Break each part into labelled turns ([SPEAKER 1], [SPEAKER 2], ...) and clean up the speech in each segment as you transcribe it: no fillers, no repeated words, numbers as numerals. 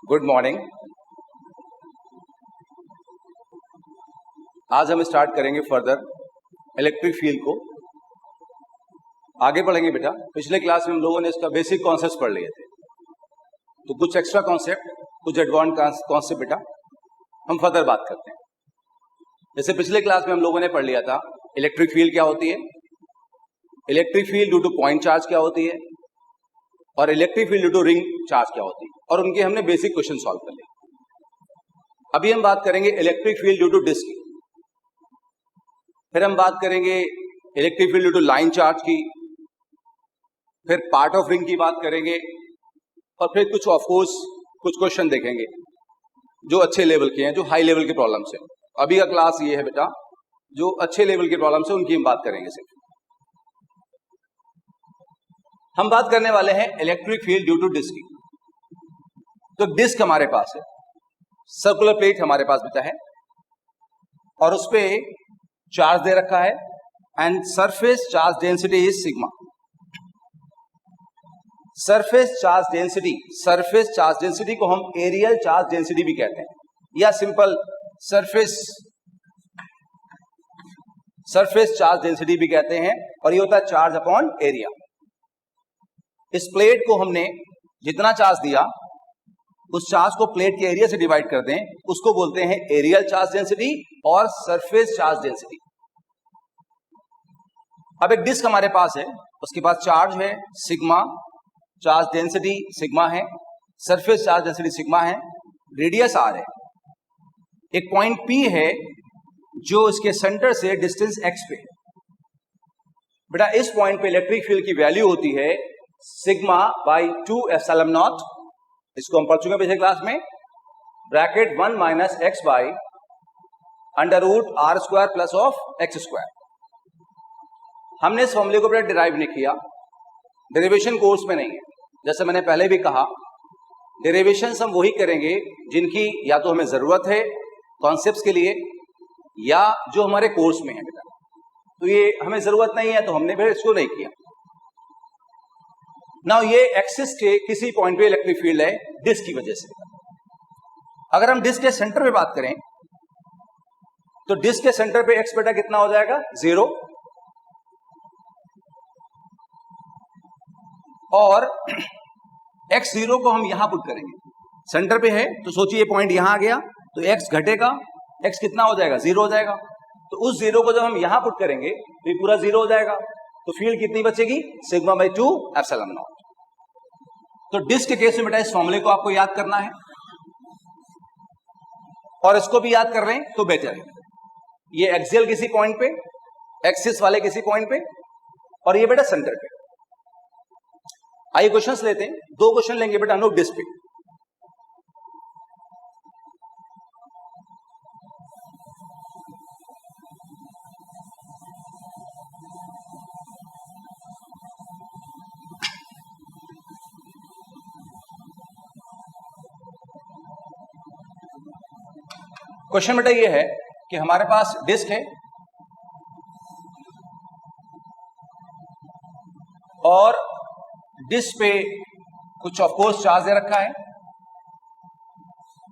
[SPEAKER 1] Good morning. आज हम start करेंगे फर्दर इलेक्ट्रिक फील्ड को आगे पढ़ेंगे बेटा। पिछले क्लास में हम लोगों ने इसका बेसिक कॉन्सेप्ट पढ़ लिए थे, तो कुछ एक्स्ट्रा कॉन्सेप्ट, कुछ एडवांस कॉन्सेप्ट बेटा हम फर्दर बात करते हैं। जैसे पिछले क्लास में हम लोगों ने पढ़ लिया था इलेक्ट्रिक फील्ड क्या होती है, electric field due to point charge क्या होती है, और electric field due to ring charge क्या होती है, और उनके हमने बेसिक क्वेश्चन सॉल्व कर लिए। अभी हम बात करेंगे electric field due to disc की, फिर हम बात करेंगे electric field due to line charge की, फिर पार्ट ऑफ रिंग की बात करेंगे, और फिर कुछ ऑफकोर्स कुछ क्वेश्चन देखेंगे जो अच्छे लेवल के हैं, जो हाई लेवल के प्रॉब्लम्स हैं। अभी का क्लास ये है बेटा, जो अच्छे लेवल के प्रॉब्लम्स हैं उनकी हम बात करेंगे। सिर्फ हम बात करने वाले हैं electric field due to disc की। तो डिस्क हमारे पास है, सर्कुलर प्लेट हमारे पास बेटा है, और उस पे चार्ज दे रखा है and surface charge density is sigma. Surface charge density को हम एरियल चार्ज डेंसिटी भी कहते हैं, या सिंपल सरफेस चार्ज डेंसिटी भी कहते हैं, और ये होता है चार्ज अपॉन एरिया। इस प्लेट को हमने जितना चार्ज दिया उस चार्ज को प्लेट के एरिया से डिवाइड कर दें, उसको बोलते हैं एरियल चार्ज डेंसिटी और सरफेस चार्ज डेंसिटी। अब एक डिस्क हमारे पास है, उसके पास चार्ज है सिग्मा, चार्ज डेंसिटी सिग्मा है, सरफेस चार्ज डेंसिटी सिग्मा है, रेडियस आर है, एक पॉइंट पी है जो इसके सेंटर से डिस्टेंस एक्स पे है। बेटा इस पॉइंट पे इलेक्ट्रिक फील्ड की वैल्यू होती है सिग्मा बाई 2 एप्सिलॉन नॉट। इसको हम पढ़ चुके हैं पिछले क्लास में, bracket 1 minus x by under root r square plus of x square. हमने इस फॉर्मूले को बेटा डिराइव नहीं किया, डेरिवेशन कोर्स में नहीं है। जैसे मैंने पहले भी कहा, डेरिवेशन हम वही करेंगे जिनकी या तो हमें जरूरत है कॉन्सेप्ट्स के लिए, या जो हमारे कोर्स में है बेटा। तो ये हमें जरूरत नहीं है तो हमने फिर इसको नहीं किया। नाउ ये एक्सिस के किसी पॉइंट पे इलेक्ट्रिक फील्ड है डिस्क की वजह से। अगर हम डिस्क के सेंटर पे बात करें तो डिस्क के सेंटर पे एक्स बेटा कितना हो जाएगा, 0, और x0 को हम यहां पुट करेंगे। सेंटर पे है तो सोचिए पॉइंट यहां आ गया तो x घटेगा, x कितना हो जाएगा, 0 हो जाएगा। तो उस 0 को जब हम यहां पुट करेंगे तो ये पूरा 0 हो जाएगा। तो फील्ड कितनी बचेगी, सिग्मा बाई 2 एप्सिलॉन नॉट। तो डिस्क के केस में बेटा इस फॉर्मूले को आपको याद करना है, और इसको भी याद कर रहे हैं तो बेटर है। ये एक्सियल किसी पॉइंट पे, एक्सिस वाले किसी पॉइंट पे, और ये बेटा सेंटर पे। आइए क्वेश्चंस लेते हैं, 2 क्वेश्चन लेंगे बेटा हम लोग डिस्क पे। क्वेश्चन बेटा ये है कि हमारे पास डिस्क है और डिस्क पे कुछ ऑफकोर्स चार्ज दे रखा है,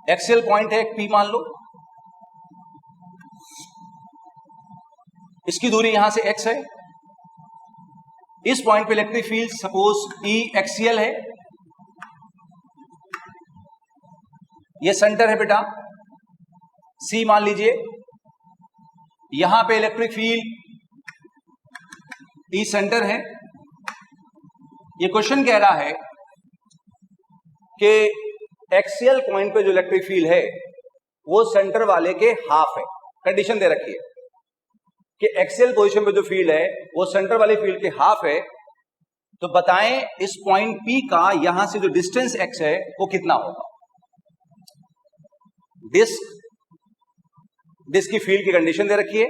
[SPEAKER 1] एक्सियल पॉइंट है पी मान लो, इसकी दूरी यहां से x है। इस पॉइंट पे electric field suppose E axial है, ये सेंटर है बेटा C मान लीजिए, यहां पे इलेक्ट्रिक फील्ड E सेंटर है। ये क्वेश्चन कह रहा है कि एक्सियल पॉइंट पे जो इलेक्ट्रिक फील्ड है वो सेंटर वाले के हाफ है। कंडीशन दे रखी है कि एक्सियल पोजीशन पे जो फील्ड है वो सेंटर वाली फील्ड के हाफ है। तो बताएं इस पॉइंट P का यहां से जो डिस्टेंस x है वो कितना होगा। डिस्क की फील्ड की कंडीशन दे रखी है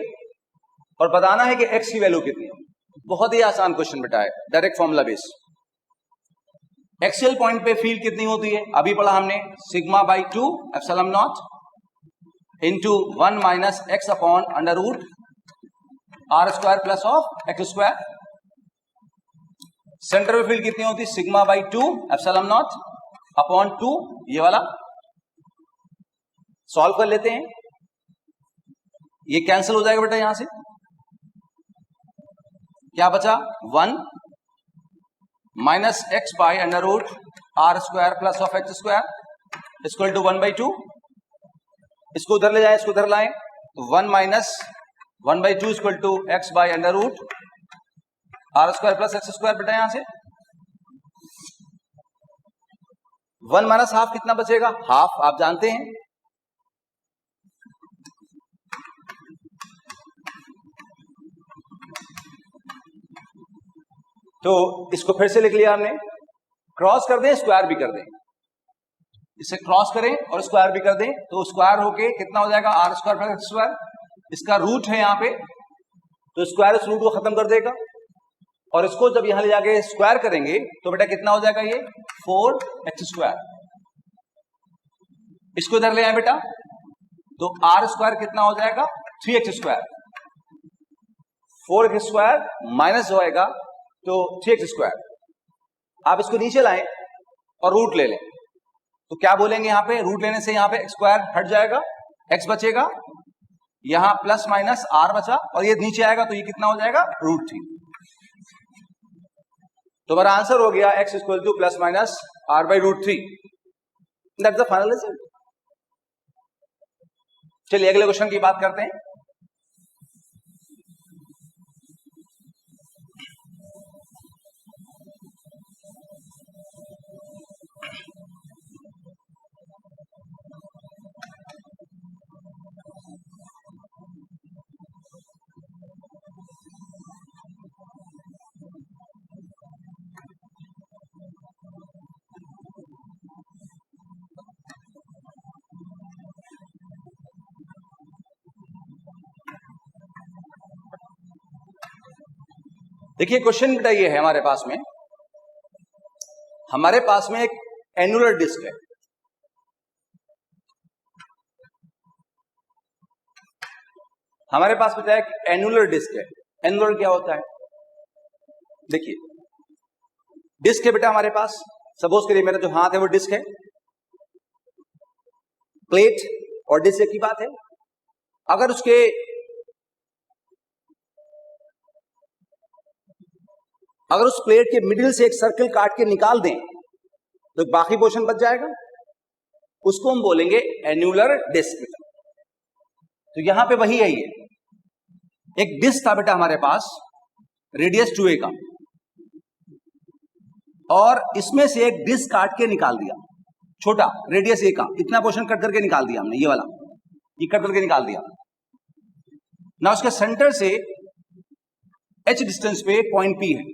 [SPEAKER 1] और बताना है कि x की वैल्यू कितनी है। बहुत ही आसान क्वेश्चन बेटा है, direct formula base. Axial point पे फील्ड कितनी होती है, अभी पढ़ा हमने, sigma by 2 epsilon not into 1 minus x upon under root r square plus of x square. Centre पे फील्ड कितनी होती है, sigma by 2 epsilon not upon 2 ये वाला सॉल्व कर लेते हैं, ये कैंसिल हो जाएगा बेटा, यहां से क्या बचा 1 minus x by under root r square plus of x square equal to 1/2। इसको उधर ले जाए, इसको उधर लाएं, तो 1 minus 1/2 equal to x by under root r square plus x square बेटा, यहां से 1 माइनस हाफ कितना बचेगा, हाफ आप जानते हैं, तो इसको फिर से लिख लिया हमने, क्रॉस कर दें स्क्वायर भी कर दें, इसे क्रॉस करें और स्क्वायर भी कर दें, तो स्क्वायर होके कितना हो जाएगा r square plus x square, इसका रूट है यहां पे, तो स्क्वायर इस रूट को खत्म कर देगा, और इसको जब यहां ले जाके स्क्वायर करेंगे तो बेटा कितना हो जाएगा ये 4x स्क्वायर। इसको इधर ले आए बेटा, तो आर स्क्वायर कितना हो जाएगा 3x square, 4x square minus होएगा तो 3x स्क्वायर। आप इसको नीचे लाएं और रूट ले लें, तो क्या बोलेंगे यहां पे, रूट लेने से यहां पे स्क्वायर हट जाएगा, x बचेगा, यहां प्लस माइनस r बचा, और ये नीचे आएगा तो ये कितना हो जाएगा √3। तो हमारा आंसर हो गया x equal two plus minus r/√3। That's the final result. चलिए अगले क्वेश्चन की बात करते हैं। देखिए क्वेश्चन बेटा ये है, हमारे पास में एक एनुलर डिस्क है, हमारे पास बेटा एक एनुलर डिस्क है। एनुलर क्या होता है, देखिए डिस्क है बेटा हमारे पास, सपोज करिए मेरा जो हाथ है वो डिस्क है, प्लेट और डिस्क एक ही बात है। अगर उस प्लेट के मिडिल से एक सर्कल काट के निकाल दें तो बाकी पोर्शन बच जाएगा, उसको हम बोलेंगे एन्युलर डिस्क। तो यहां पे वही है, ये एक डिस्क था बेटा हमारे पास रेडियस 2a का, और इसमें से एक डिस्क काट के निकाल दिया, छोटा रेडियस a का, इतना पोर्शन कट करके निकाल दिया हमने, ये वाला ये कट करके निकाल दिया ना। उसके सेंटर से h डिस्टेंस पे पॉइंट P है।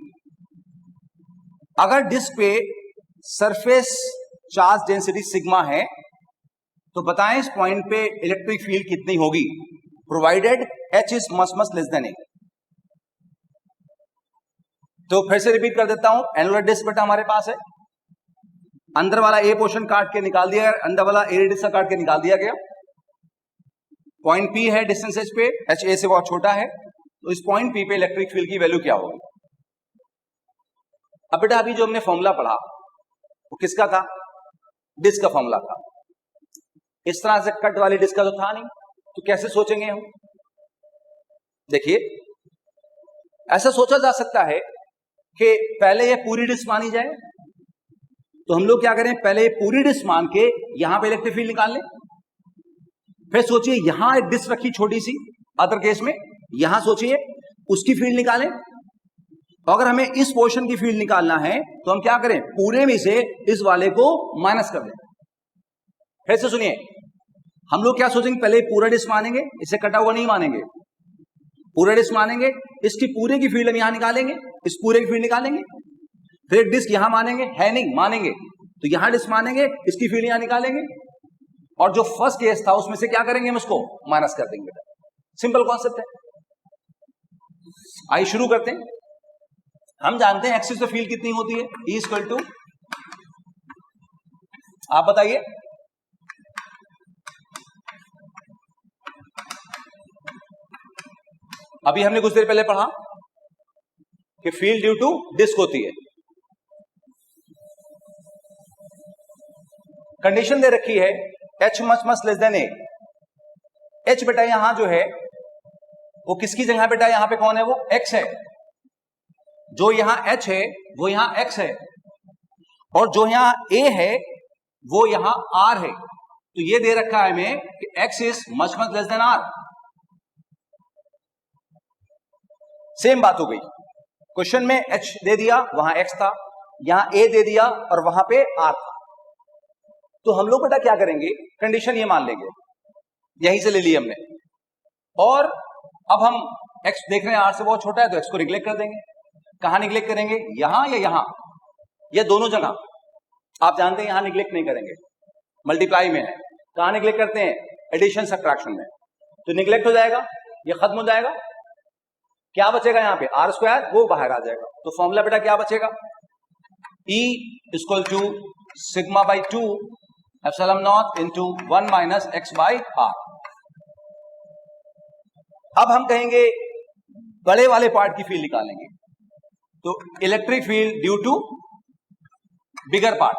[SPEAKER 1] अगर डिस्क पे सरफेस चार्ज डेंसिटी सिग्मा है तो बताएं इस पॉइंट पे इलेक्ट्रिक फील्ड कितनी होगी, provided h is much less then a। तो फिर से रिपीट कर देता हूं, एनुलर डिस्क बेटा हमारे पास है, अंदर वाला a पोर्शन काट के निकाल दिया, अंदर वाला a रेडियस काट के निकाल दिया गया, पॉइंट P है डिस्टेंस h पे, h a से बहुत छोटा है, तो इस पॉइंट P पे इलेक्ट्रिक फील्ड की वैल्यू क्या होगी। अब बेटा अभी जो हमने फॉर्मूला पढ़ा वो किसका था, डिस्क का फॉर्मूला था। इस तरह से कट वाली डिस्क का तो था नहीं, तो कैसे सोचेंगे हम। देखिए ऐसा सोचा जा सकता है कि पहले ये पूरी डिस्क मानी जाए, तो हम लोग क्या करें, पहले ये पूरी डिस्क मान के यहां पे इलेक्ट्रिक फील्ड निकाल लें, फिर सोचिए यहां एक डिस्क रखी छोटी सी, अदर केस में यहां सोचिए उसकी फील्ड निकालें। अगर हमें इस पोर्शन की फील्ड निकालना है तो हम क्या करें, पूरे में से इस वाले को माइनस कर दें। फिर से सुनिए, हम लोग क्या सोचेंगे, पहले पूरा डिस्क मानेंगे, इसे कटा हुआ नहीं मानेंगे, पूरा डिस्क मानेंगे, इसकी पूरे की फील्ड हम यहां निकालेंगे, इस पूरे की फील्ड निकालेंगे, फिर डिस्क यहां मानेंगे, है नहीं मानेंगे तो यहां डिस्क मानेंगे, इसकी फील्ड यहां निकालेंगे, और जो फर्स्ट केस था उसमें से क्या करेंगे, हम उसको माइनस कर देंगे। सिंपल कॉन्सेप्ट है। आइए शुरू करते हैं। हम जानते हैं एक्सिस पे फील्ड कितनी होती है, E इक्वल टू, आप बताइए, अभी हमने कुछ देर पहले पढ़ा कि फील्ड ड्यू टू डिस्क होती है। कंडीशन दे रखी है h much less then a, H बेटा यहां जो है वो किसकी जगह बेटा, यहां पे कौन है, वो एक्स है। जो यहां एच है वो यहां एक्स है, और जो यहां ए है वो यहां आर है। तो ये दे रखा है हमें कि x is much much less than r. Same बात हो गई, क्वेश्चन में एच दे दिया, वहां एक्स था, यहां ए दे दिया और वहां पे आर था। तो हम लोग बेटा क्या करेंगे, कंडीशन ये मान लेंगे, यहीं से ले ली हमने, और अब हम एक्स देख रहे हैं आर से बहुत छोटा है, तो एक्स को निग्लेक्ट कर देंगे। कहां निग्लेक्ट करेंगे, यहां या यहां, या दोनों जगह? आप जानते हैं यहां निग्लेक्ट नहीं करेंगे, मल्टीप्लाई में है। कहां निग्लेक्ट करते हैं, एडिशन सब्ट्रैक्शन में। तो निग्लेक्ट हो जाएगा, ये खत्म हो जाएगा, क्या बचेगा यहाँ पे, आर स्क्वायर, वो बाहर आ जाएगा। तो फॉर्मूला बेटा क्या बचेगा, E equal to sigma by 2 epsilon not into 1 minus x by r. अब हम कहेंगे बड़े वाले पार्ट की फील्ड निकालेंगे, तो electric field due to bigger part,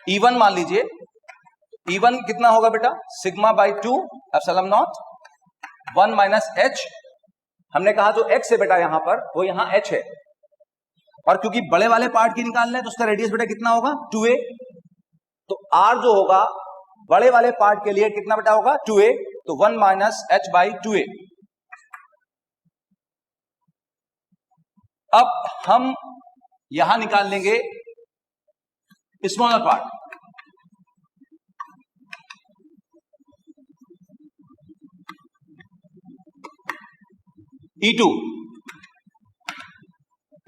[SPEAKER 1] E1 मान लीजिए। E1 कितना होगा बेटा, sigma by 2 epsilon not 1 minus h. हमने कहा जो एक्स है बेटा यहां पर, वो यहां एच है, और क्योंकि बड़े वाले पार्ट की निकालना है तो उसका रेडियस बेटा कितना होगा, 2a। तो r जो होगा बड़े वाले पार्ट के लिए कितना बेटा होगा, 2a। तो 1 माइनस एच बाई 2a। अब हम यहां निकाल लेंगे स्मॉलर पार्ट, E2।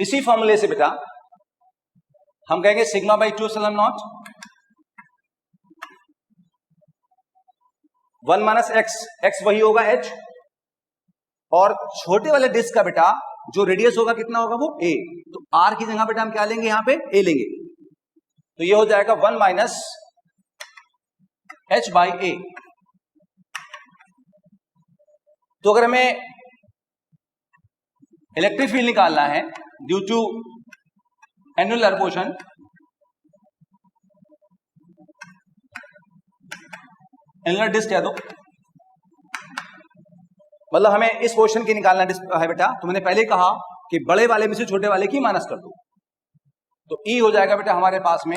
[SPEAKER 1] इसी फॉर्मूले से बेटा हम कहेंगे sigma by 2 epsilon not 1 minus x, x वही होगा एच, और छोटे वाले डिस्क का बेटा जो रेडियस होगा कितना होगा, वो a। तो r की जगह बेटा हम क्या लेंगे, यहां पे a लेंगे। तो ये हो जाएगा 1 माइनस एच बाई a। तो अगर हमें इलेक्ट्रिक फील्ड निकालना है due to annular motion, annular disc कह दो, मतलब हमें इस क्वेश्चन की निकालना है बेटा, तो मैंने पहले कहा कि बड़े वाले में से छोटे वाले की माइनस कर दो। तो E हो जाएगा बेटा हमारे पास में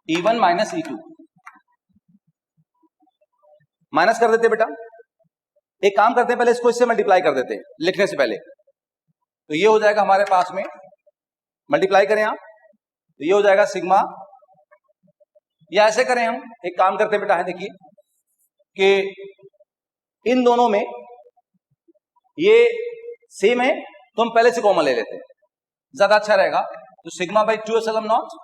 [SPEAKER 1] E1 माइनस E2। माइनस कर देते बेटा, एक काम करते हैं, पहले इसको इससे मल्टीप्लाई कर देते हैं लिखने से पहले। तो ये हो जाएगा हमारे पास में, मल्टीप्लाई करें आप, तो ये हो जाएगा सिग्मा, या ऐसे करें हम, एक काम करते बेटा है, देखिए कि इन दोनों में ये सेम है, तो हम पहले से कॉमन ले लेते हैं, ज्यादा अच्छा रहेगा। तो सिग्मा बाई 2 एप्सिलॉन नॉट,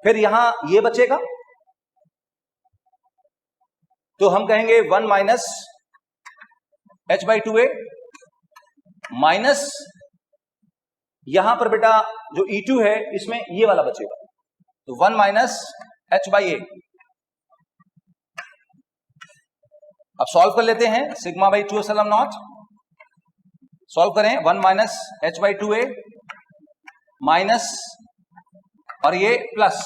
[SPEAKER 1] फिर यहां ये बचेगा, तो हम कहेंगे 1 minus H by 2a, minus यहां पर बेटा जो E2 है इसमें ये वाला बचेगा, तो 1 माइनस एच बाई a। अब सॉल्व कर लेते हैं, sigma by 2 epsilon not, solve करें, 1 minus H by 2a minus, और ये प्लस,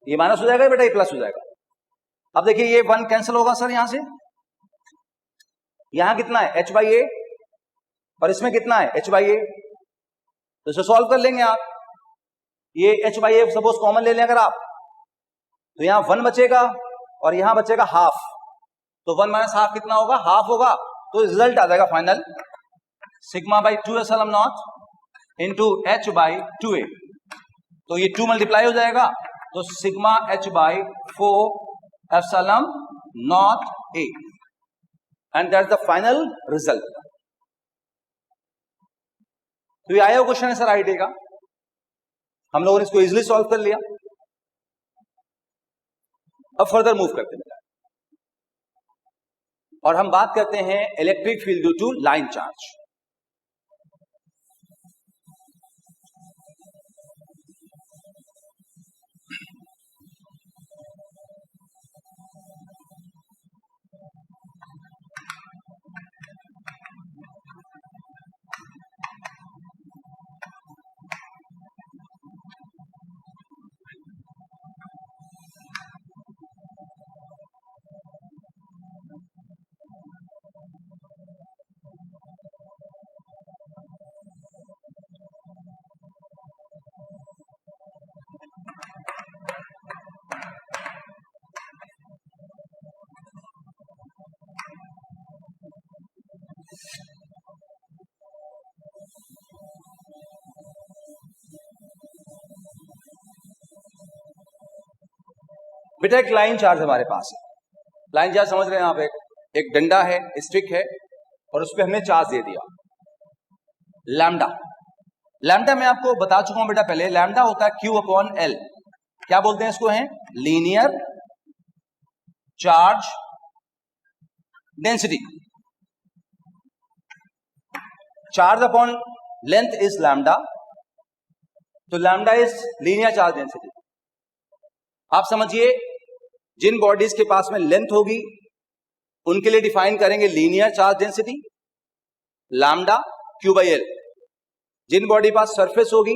[SPEAKER 1] ये माइनस हो जाएगा बेटा, ये प्लस हो जाएगा। अब देखिए ये 1 कैंसिल होगा सर, यहां से यहां कितना है, एच बाई ए, और इसमें कितना है, एच बाई ए। तो इसे सॉल्व कर लेंगे आप, ये H by A suppose common ले लें अगर आप, तो यहां 1 बचेगा और यहां बचेगा हाफ, तो 1 माइनस हाफ कितना होगा, हाफ होगा। तो रिजल्ट आ जाएगा final sigma by 2 epsilon not into H by 2a। तो ये 2 मल्टीप्लाई हो जाएगा, तो sigma H by 4 epsilon not a, and that's the final result. तो ये आया क्वेश्चन है सर आईडी का, हम लोगों ने इसको इजीली सॉल्व कर लिया। अब फर्दर मूव करते हैं और हम बात करते हैं electric field due to line charge. बेटा एक लाइन चार्ज हमारे पास है, लाइन चार्ज समझ रहे हैं आप, एक डंडा है, स्टिक है, और उस पर हमने चार्ज दे दिया लैम्डा। लैम्डा मैं आपको बता चुका हूं बेटा पहले, लैम्डा होता है Q अपॉन L। क्या बोलते हैं इसको? है linear charge density. Charge upon length is lambda, तो lambda is linear charge density. आप समझिए, जिन बॉडीज के पास में लेंथ होगी उनके लिए डिफाइन करेंगे linear charge density lambda Q by L। जिन बॉडी के पास सरफेस होगी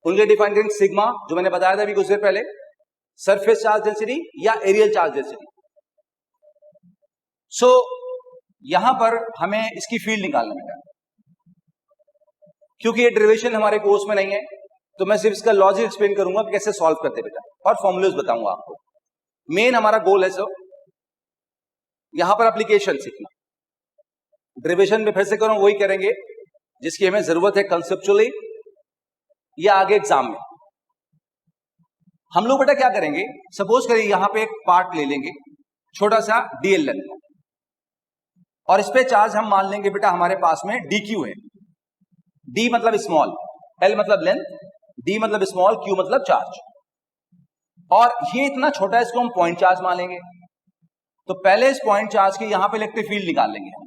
[SPEAKER 1] उनके लिए डिफाइन करेंगे सिग्मा, जो मैंने बताया था अभी कुछ देर पहले, सरफेस चार्ज डेंसिटी या एरियल चार्ज डेंसिटी। सो यहां पर हमें इसकी फील्ड निकालना है, क्योंकि ये डेरिवेशन हमारे कोर्स में नहीं है, तो मैं सिर्फ इसका लॉजिक एक्सप्लेन करूंगा कि कैसे सॉल्व करते बेटा, और फॉर्मूलेज बताऊंगा आपको। मेन हमारा गोल है सर यहां पर एप्लीकेशन सीखना। डेरिवेशन में फिर से करूं वही करेंगे जिसकी हमें जरूरत है कंसेप्चुअली या आगे एग्जाम में। हम लोग बेटा क्या करेंगे, सपोज करिए यहां पे एक पार्ट ले लेंगे छोटा सा dl लेंथ, और इस पे चार्ज हम मान लेंगे बेटा हमारे पास में dq है। d मतलब स्मॉल, l मतलब लेंथ, d मतलब स्मॉल, q मतलब चार्ज, और ये इतना छोटा है, इसको हम पॉइंट चार्ज मान लेंगे। तो पहले इस पॉइंट चार्ज की यहां पे इलेक्ट्रिक फील्ड निकाल लेंगे हम,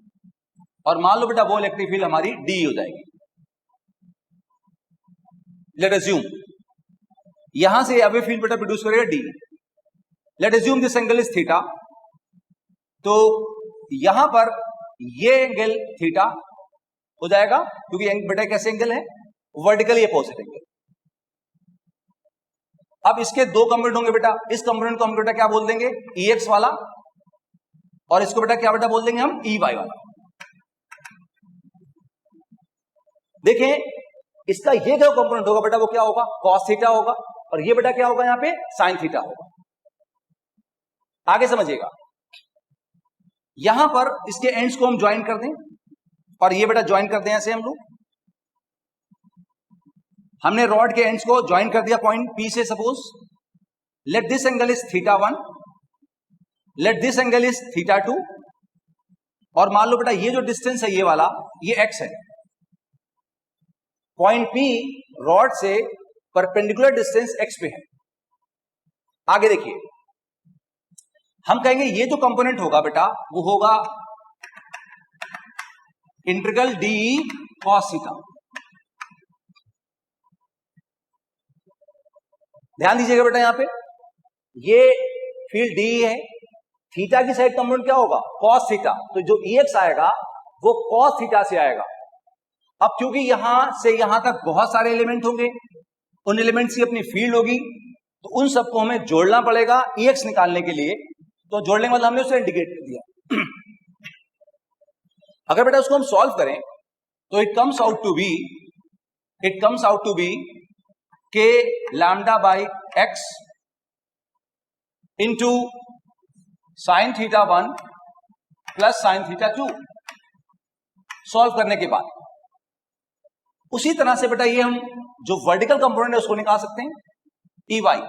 [SPEAKER 1] और मान लो बेटा वो इलेक्ट्रिक फील्ड हमारी d हो जाएगी। लेट अज्यूम यहां से अवे फील्ड बेटा प्रोड्यूस करेगा d। Late assume this angle is theta, तो यहां पर ये एंगल थीटा हो जाएगा, क्योंकि बेटा कैसे एंगल है, वर्टिकली अपोजिट एंगल। अब इसके दो कंपोनेंट होंगे बेटा, इस कंपोनेंट को हम बेटा क्या बोल देंगे, EX वाला, और इसको बेटा क्या बेटा बोल देंगे हम, EY वाला। देखें इसका ये जो कंपोनेंट होगा बेटा वो क्या होगा, कॉस थीटा होगा, और ये बेटा क्या होगा यहां पे, साइन थीटा होगा। आगे समझिएगा, यहां पर इसके एंड्स को हम ज्वाइन कर दें, और ये बेटा ज्वाइन कर दें ऐसे हम लोग। हमने रॉड के एंड्स को ज्वाइन कर दिया पॉइंट P से। Suppose let this angle is theta 1, let this angle is theta 2, और मान लो बेटा ये जो डिस्टेंस है ये वाला, ये x है। पॉइंट P रॉड से परपेंडिकुलर डिस्टेंस x पे है। आगे देखिए, हम कहेंगे ये जो कंपोनेंट होगा बेटा वो होगा इंटीग्रल DE cos थीटा। ध्यान दीजिएगा बेटा, यहां पे ये फील्ड DE है, थीटा की साइड कंपोनेंट क्या होगा, cos थीटा, तो जो EX आएगा वो cos थीटा से आएगा। अब क्योंकि यहां से यहां तक बहुत सारे एलिमेंट होंगे, उन एलिमेंट्स की अपनी फील्ड होगी, तो उन सबको हमें जोड़ना पड़ेगा EX निकालने के लिए। तो जोड़ने का मतलब हमने उसे इंडिकेट कर दिया। अगर बेटा उसको हम सॉल्व करें तो it comes out to be k lambda by x into sine theta 1 plus sine theta 2। Solve करने के बाद उसी तरह से बेटा ये हम जो वर्टिकल कंपोनेंट है उसको निकाल सकते हैं EY।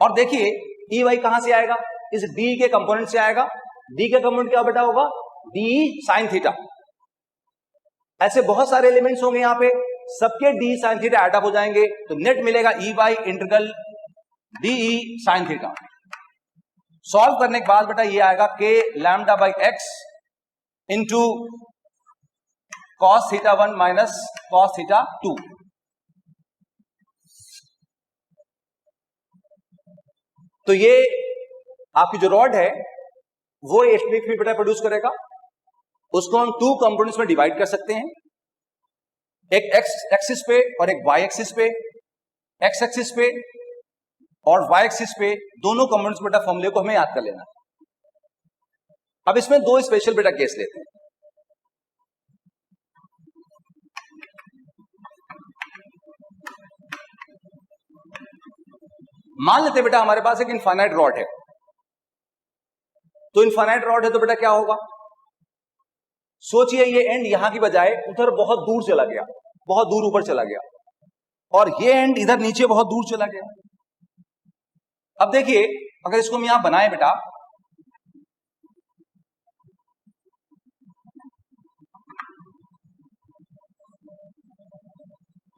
[SPEAKER 1] और देखिए EY कहां से आएगा, इस D के कंपोनेंट से आएगा। D का कंपोनेंट क्या बेटा होगा, DE साइन थीटा। ऐसे बहुत सारे एलिमेंट्स होंगे यहां पे, सबके DE sine theta add up हो जाएंगे, तो नेट मिलेगा EY integral DE sine theta. Solve करने के बाद बेटा ये आएगा के lambda by x into cos theta 1 minus cos theta 2। तो ये आपकी जो रॉड है वो इलेक्ट्रिक फील्ड बेटा प्रोड्यूस करेगा। उसको हम टू कंपोनेंट्स में डिवाइड कर सकते हैं, एक x एक्सिस पे और एक y एक्सिस पे। x एक्सिस पे और y एक्सिस पे दोनों कंपोनेंट्स बेटा फॉर्मूले को हमें याद कर लेना। अब इसमें दो स्पेशल बेटा केस लेते हैं। मान लेते बेटा हमारे पास एक इनफाइनाइट रॉड है, तो इनफाइनाइट रॉड है तो बेटा क्या होगा, सोचिए ये एंड यहां की बजाय उधर बहुत दूर चला गया, बहुत दूर ऊपर चला गया, और ये एंड इधर नीचे बहुत दूर चला गया। अब देखिए अगर इसको हम यहां बनाए बेटा,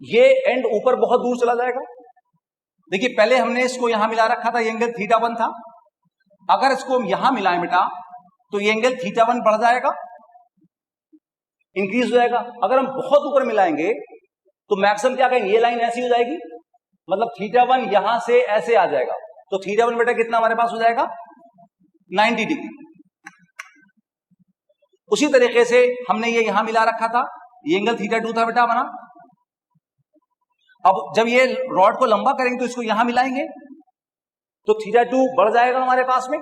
[SPEAKER 1] ये एंड ऊपर बहुत दूर चला जाएगा। देखिए पहले हमने इसको यहां मिला रखा था, ये एंगल θ1 था। अगर इसको हम यहां मिलाएं बेटा तो ये एंगल θ1 बढ़ जाएगा, इंक्रीज हो जाएगा। अगर हम बहुत ऊपर मिलाएंगे तो मैक्सिमम क्या कहेंगे, ये लाइन ऐसी हो जाएगी, मतलब θ1 यहां से ऐसे आ जाएगा। तो θ1 बेटा कितना हमारे पास हो जाएगा, 90 डिग्री। उसी तरीके से हमने ये यहां मिला रखा था, ये एंगल θ2 था बेटा बना। अब जब ये रॉड को लंबा करेंगे तो इसको यहां मिलाएंगे तो θ2 बढ़ जाएगा हमारे पास में,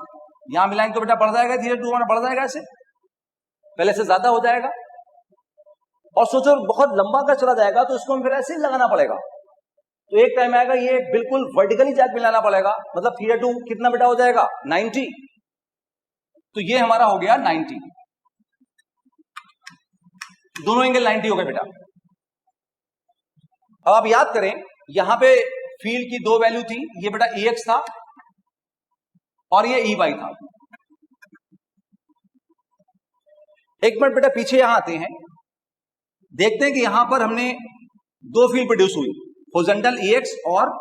[SPEAKER 1] यहां मिलाएंगे तो बेटा बढ़ जाएगा, θ2 हमारा बढ़ जाएगा, ऐसे पहले से ज्यादा हो जाएगा। और सोचो बहुत लंबा अगर चला जाएगा तो इसको हम फिर ऐसे ही लगाना पड़ेगा, तो एक टाइम आएगा ये बिल्कुल वर्टिकली जाके मिलाना पड़ेगा, मतलब θ2 कितना बेटा हो जाएगा, 90। तो ये हमारा हो गया 90, दोनों एंगल 90 हो गए बेटा। अब आप याद करें यहां पे फील्ड की दो वैल्यू थी, ये बेटा Ex था और ये Ey था। एक मिनट बेटा पीछे यहां आते हैं, देखते हैं कि यहां पर हमने दो फील्ड प्रोड्यूस हुई, हॉरिजॉन्टल Ex और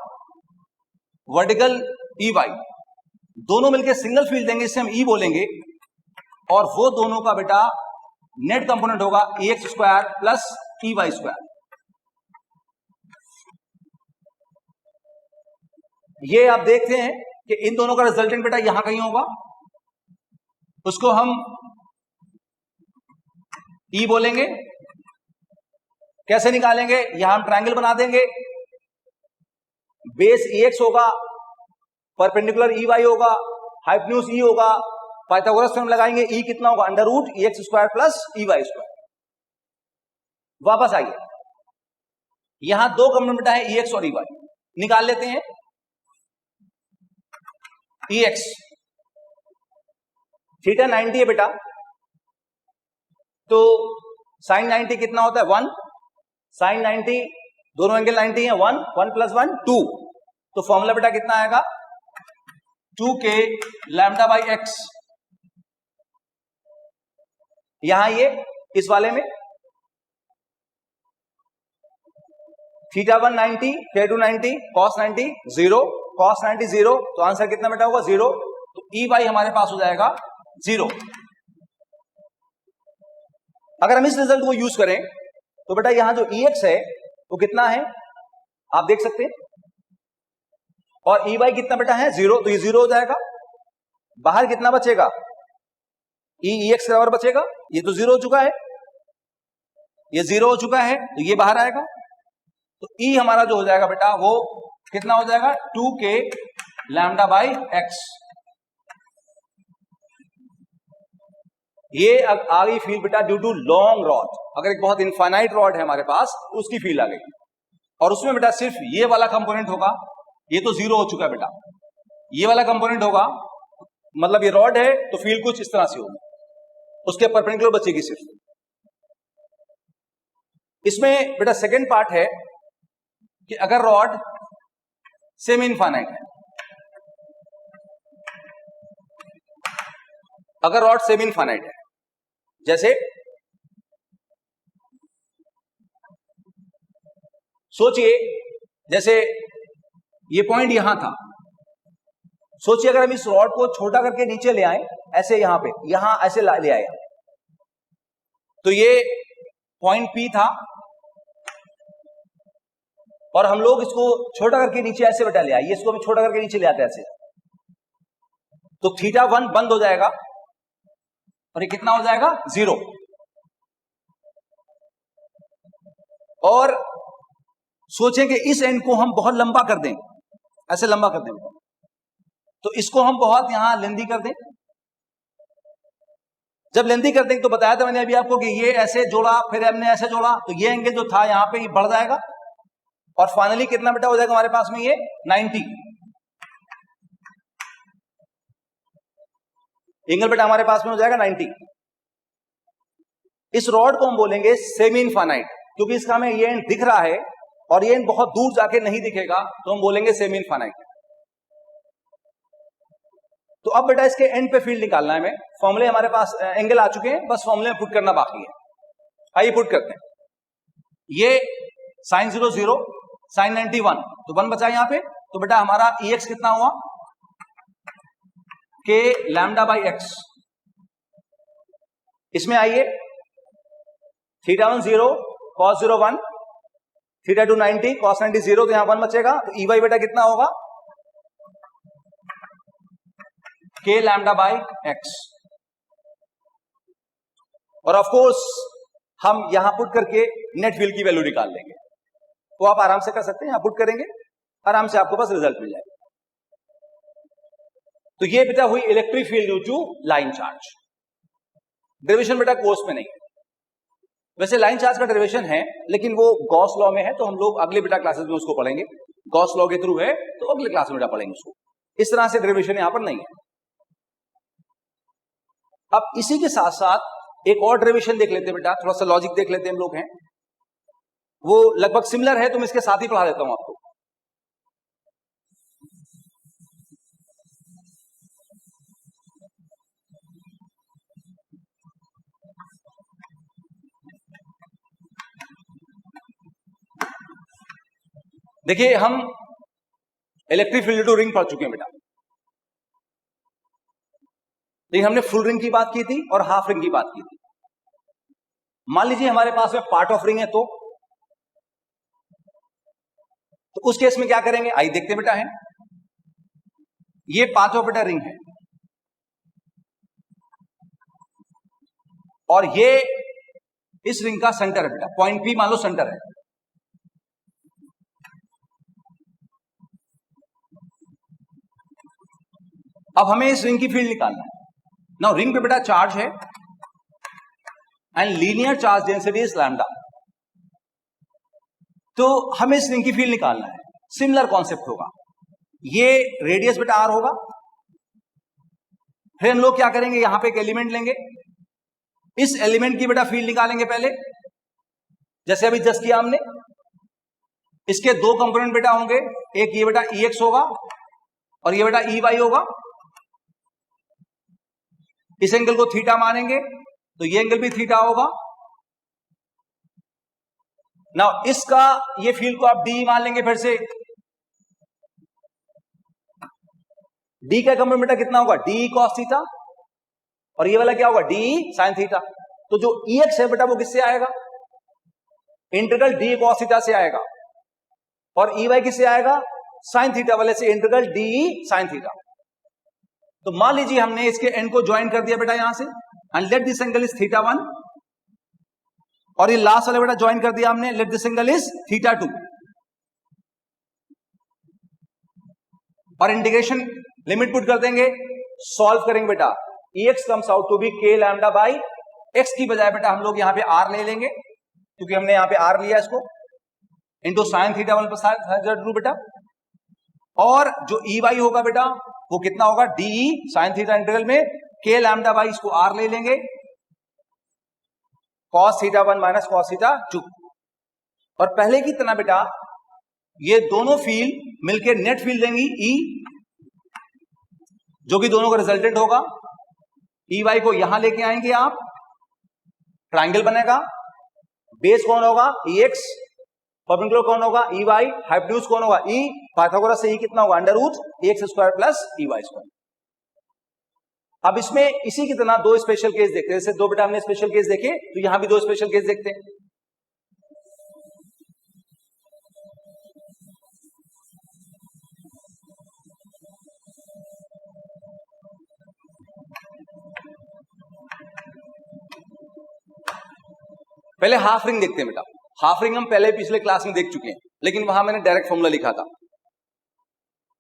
[SPEAKER 1] वर्टिकल Ey, दोनों मिलकर सिंगल फील्ड देंगे, इससे हम E बोलेंगे, और वो दोनों का बेटा नेट कंपोनेंट होगा Ex square plus Ey square. ये आप देखते हैं कि इन दोनों का रिजल्टेंट बेटा यहां कहीं होगा, उसको हम E बोलेंगे। कैसे निकालेंगे, यहां हम ट्रायंगल बना देंगे, बेस Ex होगा, परपेंडिकुलर Ey होगा, हाइपोटेन्यूज E होगा, पाइथागोरस थ्योरम लगाएंगे, E कितना होगा, under root Ex square plus Ey square. वापस आइए, यहां दो कंपोनेंट है Ex और Ey, निकाल लेते हैं। Ex थीटा 90 है बेटा, तो साइन 90 कितना होता है, 1, साइन 90 दोनों एंगल 90 है, 1, 1 प्लस 1 2, तो फॉर्मूला बेटा कितना आएगा, 2k लैम्डा बाई एक्स। यहां ये इस वाले में θ1 90, θ2 90, cos 90 0, cos 90 0, तो आंसर कितना बेटा होगा 0, तो Ey हमारे पास हो जाएगा 0। अगर हम इस रिजल्ट को यूज करें तो बेटा यहां जो Ex है वो कितना है आप देख सकते हैं, और Ey कितना बेटा है 0, तो ये 0 हो जाएगा। बाहर कितना बचेगा, Ex बराबर बचेगा, ये तो 0 हो चुका है, ये 0 हो चुका है, तो ये बाहर आएगा, तो E हमारा जो हो जाएगा बेटा वो कितना हो जाएगा, 2k लैम्डा बाई एक्स। ये अब आ गई फील्ड बेटा ड्यू टू लॉन्ग रॉड। अगर एक बहुत इनफाइनाइट रॉड है हमारे पास, उसकी फील्ड आ गई, और उसमें बेटा सिर्फ ये वाला कंपोनेंट होगा, ये तो 0 हो चुका है बेटा, ये वाला कंपोनेंट होगा, मतलब ये रॉड है तो फील्ड कुछ इस तरह से होगी, उसके परपेंडिकुलर बचेगी सिर्फ। इसमें बेटा सेकेंड पार्ट है कि अगर रॉड सेमी इनफाइनाइट है, अगर रॉड सेमी इनफाइनाइट है, जैसे सोचिए जैसे ये पॉइंट यहां था, सोचिए अगर हम इस रॉड को छोटा करके नीचे ले आए, ऐसे यहां पे, यहां ऐसे ले आए, तो ये पॉइंट P था, और हम लोग इसको छोटा करके नीचे ऐसे बेटा ले आए, इसको हम छोटा करके नीचे ले आते ऐसे, तो θ1 बंद हो जाएगा और ये कितना हो जाएगा 0। और सोचें कि इस एंड को हम बहुत लंबा कर दें, ऐसे लंबा कर दें, तो इसको हम बहुत यहां लेंदी कर दें। जब लेंदी कर दें तो बताया था मैंने अभी आपको कि ये ऐसे जोड़ा, फिर हमने ऐसे जोड़ा, तो ये एंगल जो था यहां पे ये बढ़ जाएगा, और फाइनली कितना बेटा हो जाएगा हमारे पास में, ये 90 एंगल बेटा हमारे पास में हो जाएगा 90। इस रॉड को हम बोलेंगे सेमी इनफाइनाइट, क्योंकि इसका हमें ये एंड दिख रहा है और ये एंड बहुत दूर जाके नहीं दिखेगा, तो हम बोलेंगे सेमी इनफाइनाइट। तो अब बेटा इसके एंड पे फील्ड निकालना है हमें। फॉर्मूले हमारे पास एंगल आ चुके हैं, बस फॉर्मूले में पुट करना बाकी है। आइए पुट करते हैं। ये sin 0 0, sin 90 1, तो 1 बचा यहां पे। तो बेटा हमारा EX कितना हुआ, K लैम्डा बाई एक्स। इसमें आइए थीटा 1 0, cos 0 1, थीटा 2 90, cos 90 0, तो यहां 1 बचेगा। तो EY बेटा कितना होगा, K लैम्डा बाई एक्स। और ऑफ कोर्स हम यहां पुट करके नेट फील्ड की वैल्यू निकाल लेंगे। तो आप आराम से कर सकते हैं, यहां पुट करेंगे, आराम से आपको बस रिजल्ट मिल जाएगा। तो ये बेटा हुई electric field due to line charge. Derivation बेटा कोर्स में नहीं है। वैसे लाइन चार्ज का डेरिवेशन है, लेकिन वो गॉस लॉ में है, तो हम लोग अगले बेटा क्लासेस में उसको पढ़ेंगे। गॉस लॉ के थ्रू है, तो अगले क्लास में बेटा पढ़ेंगे उसको। इस तरह से डेरिवेशन यहां पर नहीं है। अब इसी के साथ साथ एक और डेरिवेशन देख लेते हैं बेटा, थोड़ा सा लॉजिक देख लेते हैं हम लोग हैं, वो लगभग सिमिलर है, तो मैं इसके साथ ही पढ़ा देता हूं आपको। देखिए हम इलेक्ट्रिक फील्ड टू रिंग पढ़ चुके हैं बेटा, लेकिन हमने फुल रिंग की बात की थी और हाफ रिंग की बात की थी। मान लीजिए हमारे पास में पार्ट ऑफ रिंग है, तो उस केस में क्या करेंगे, आइए देखते हैं बेटा। है ये पार्ट ऑफ बेटा रिंग है, और ये इस रिंग का सेंटर है बेटा, पॉइंट P मान लो सेंटर है। अब हमें इस रिंग की फील्ड निकालना है। नाउ रिंग पे बेटा चार्ज है and linear charge density is lambda, तो हमें इस रिंग की फील्ड निकालना है। सिमिलर कॉन्सेप्ट होगा, ये रेडियस बेटा R होगा। फिर हम लोग क्या करेंगे, यहां पे एक एलिमेंट लेंगे, इस एलिमेंट की बेटा फील्ड निकालेंगे पहले, जैसे अभी जस्ट किया हमने। इसके दो कंपोनेंट बेटा होंगे, एक ये बेटा EX होगा और ये बेटा EY होगा। इस एंगल को थीटा मानेंगे, तो ये एंगल भी थीटा होगा। नाउ इसका ये फील्ड को आप D मान लेंगे फिर से। D का कंपोनेंट बेटा कितना होगा, D cos थीटा, और ये वाला क्या होगा, D sin थीटा। तो जो EX है बेटा वो किससे आएगा, इंटीग्रल D cos थीटा से आएगा, और EY किससे आएगा, sin थीटा वाले से, इंटीग्रल D sin थीटा। तो मान लीजिए हमने इसके एंड को ज्वाइन कर दिया बेटा यहां से, and let this angle is theta 1, और ये लास्ट वाला बेटा ज्वाइन कर दिया हमने, let this angle is theta 2, और इंटीग्रेशन लिमिट पुट कर देंगे, सॉल्व करेंगे बेटा। EX comes out to be K lambda by x की बजाय बेटा हम लोग यहां पे R ले लेंगे, क्योंकि हमने यहां पे R लिया इसको, into sine theta 1 plus sign 2 बेटा। और जो EY होगा बेटा वो कितना होगा, D साइन थीटा इंटीग्रल में K लैम्डा बाई, इसको R ले लेंगे, cos theta 1 minus cos theta 2। और पहले की तरह बेटा ये दोनों फील्ड मिलकर नेट फील्ड देंगी E, जो कि दोनों का रिजल्टेंट होगा। EY को यहां लेके आएंगे आप, ट्राइंगल बनेगा, बेस कौन होगा EX, परपेंडिकुलर कौन होगा EY, हाइपोटेन्यूज कौन होगा E, पाइथागोरस से E कितना होगा, under root EX square plus EY square. अब इसमें इसी की तरह दो स्पेशल केस देखते हैं, जैसे दो बेटा हमने स्पेशल केस देखे, तो यहां भी दो स्पेशल केस देखते हैं। पहले हाफ रिंग देखते हैं बेटा। हाफ रिंग हम पहले पिछले क्लास में देख चुके हैं, लेकिन वहां मैंने डायरेक्ट फॉर्मूला लिखा था,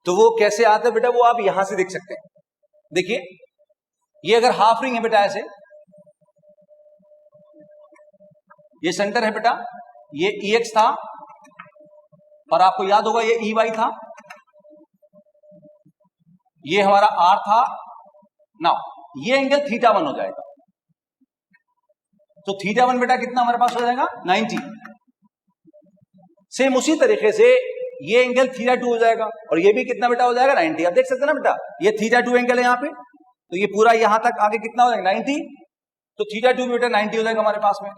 [SPEAKER 1] तो वो कैसे आता है बेटा, वो आप यहां से देख सकते हैं। देखिए ये अगर हाफ रिंग है बेटा, ऐसे ये सेंटर है बेटा, ये EX था, और आपको याद होगा ये EY था, ये हमारा R था। नाउ ये एंगल थीटा 1 हो जाएगा, तो θ1 बेटा कितना हमारे पास हो जाएगा 90। सेम उसी तरीके से ये एंगल θ2 हो जाएगा और ये भी कितना बेटा हो जाएगा 90। आप देख सकते हैं ना बेटा, ये θ2 एंगल है यहाँ पे, तो ये पूरा यहां तक आगे कितना हो जाएगा 90, तो θ2 बेटा 90 हो जाएगा हमारे पास में।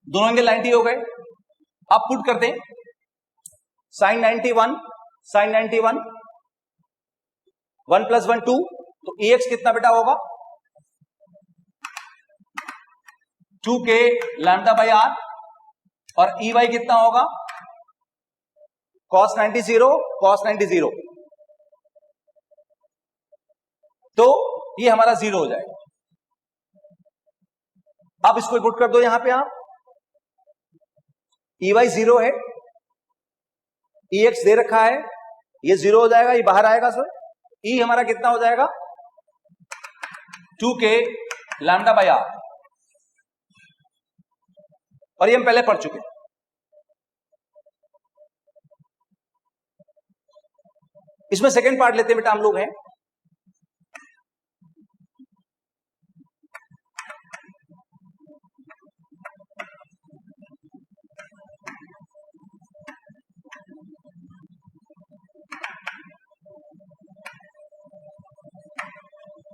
[SPEAKER 1] दोनों एंगल 90 हो गए। अब पुट करते हैं sin 91 sin 91 1 + 1 2, तो AX कितना बेटा होगा 2k λ/r और EY कितना होगा cos 90, तो ये हमारा 0 हो जाएगा। अब इसको पुट कर दो यहां पे आप, EY 0 है, EX दे रखा है, ये 0 हो जाएगा, ये बाहर आएगा सर। E हमारा कितना हो जाएगा 2k λ/r, और ये हम पहले पढ़ चुके हैं। इसमें सेकंड पार्ट लेते हैं बेटा हम लोग हैं,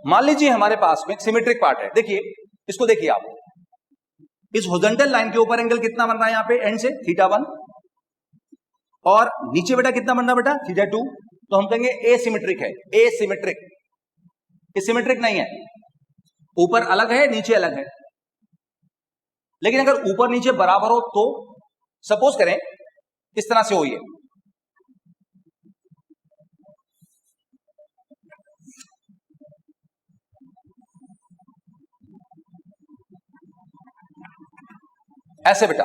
[SPEAKER 1] मान लीजिए हमारे पास में सिमेट्रिक पार्ट है। देखिए इसको देखिए आप, इस हॉरिजॉन्टल लाइन के ऊपर एंगल कितना बन रहा है यहां पे एंड से θ1, और नीचे बेटा कितना बन रहा बेटा θ2, तो हम कहेंगे एसिमेट्रिक है। एसिमेट्रिक, ये सिमेट्रिक नहीं है, ऊपर अलग है नीचे अलग है। लेकिन अगर ऊपर नीचे बराबर हो तो सपोज करें इस तरह से हो, ये ऐसे बेटा,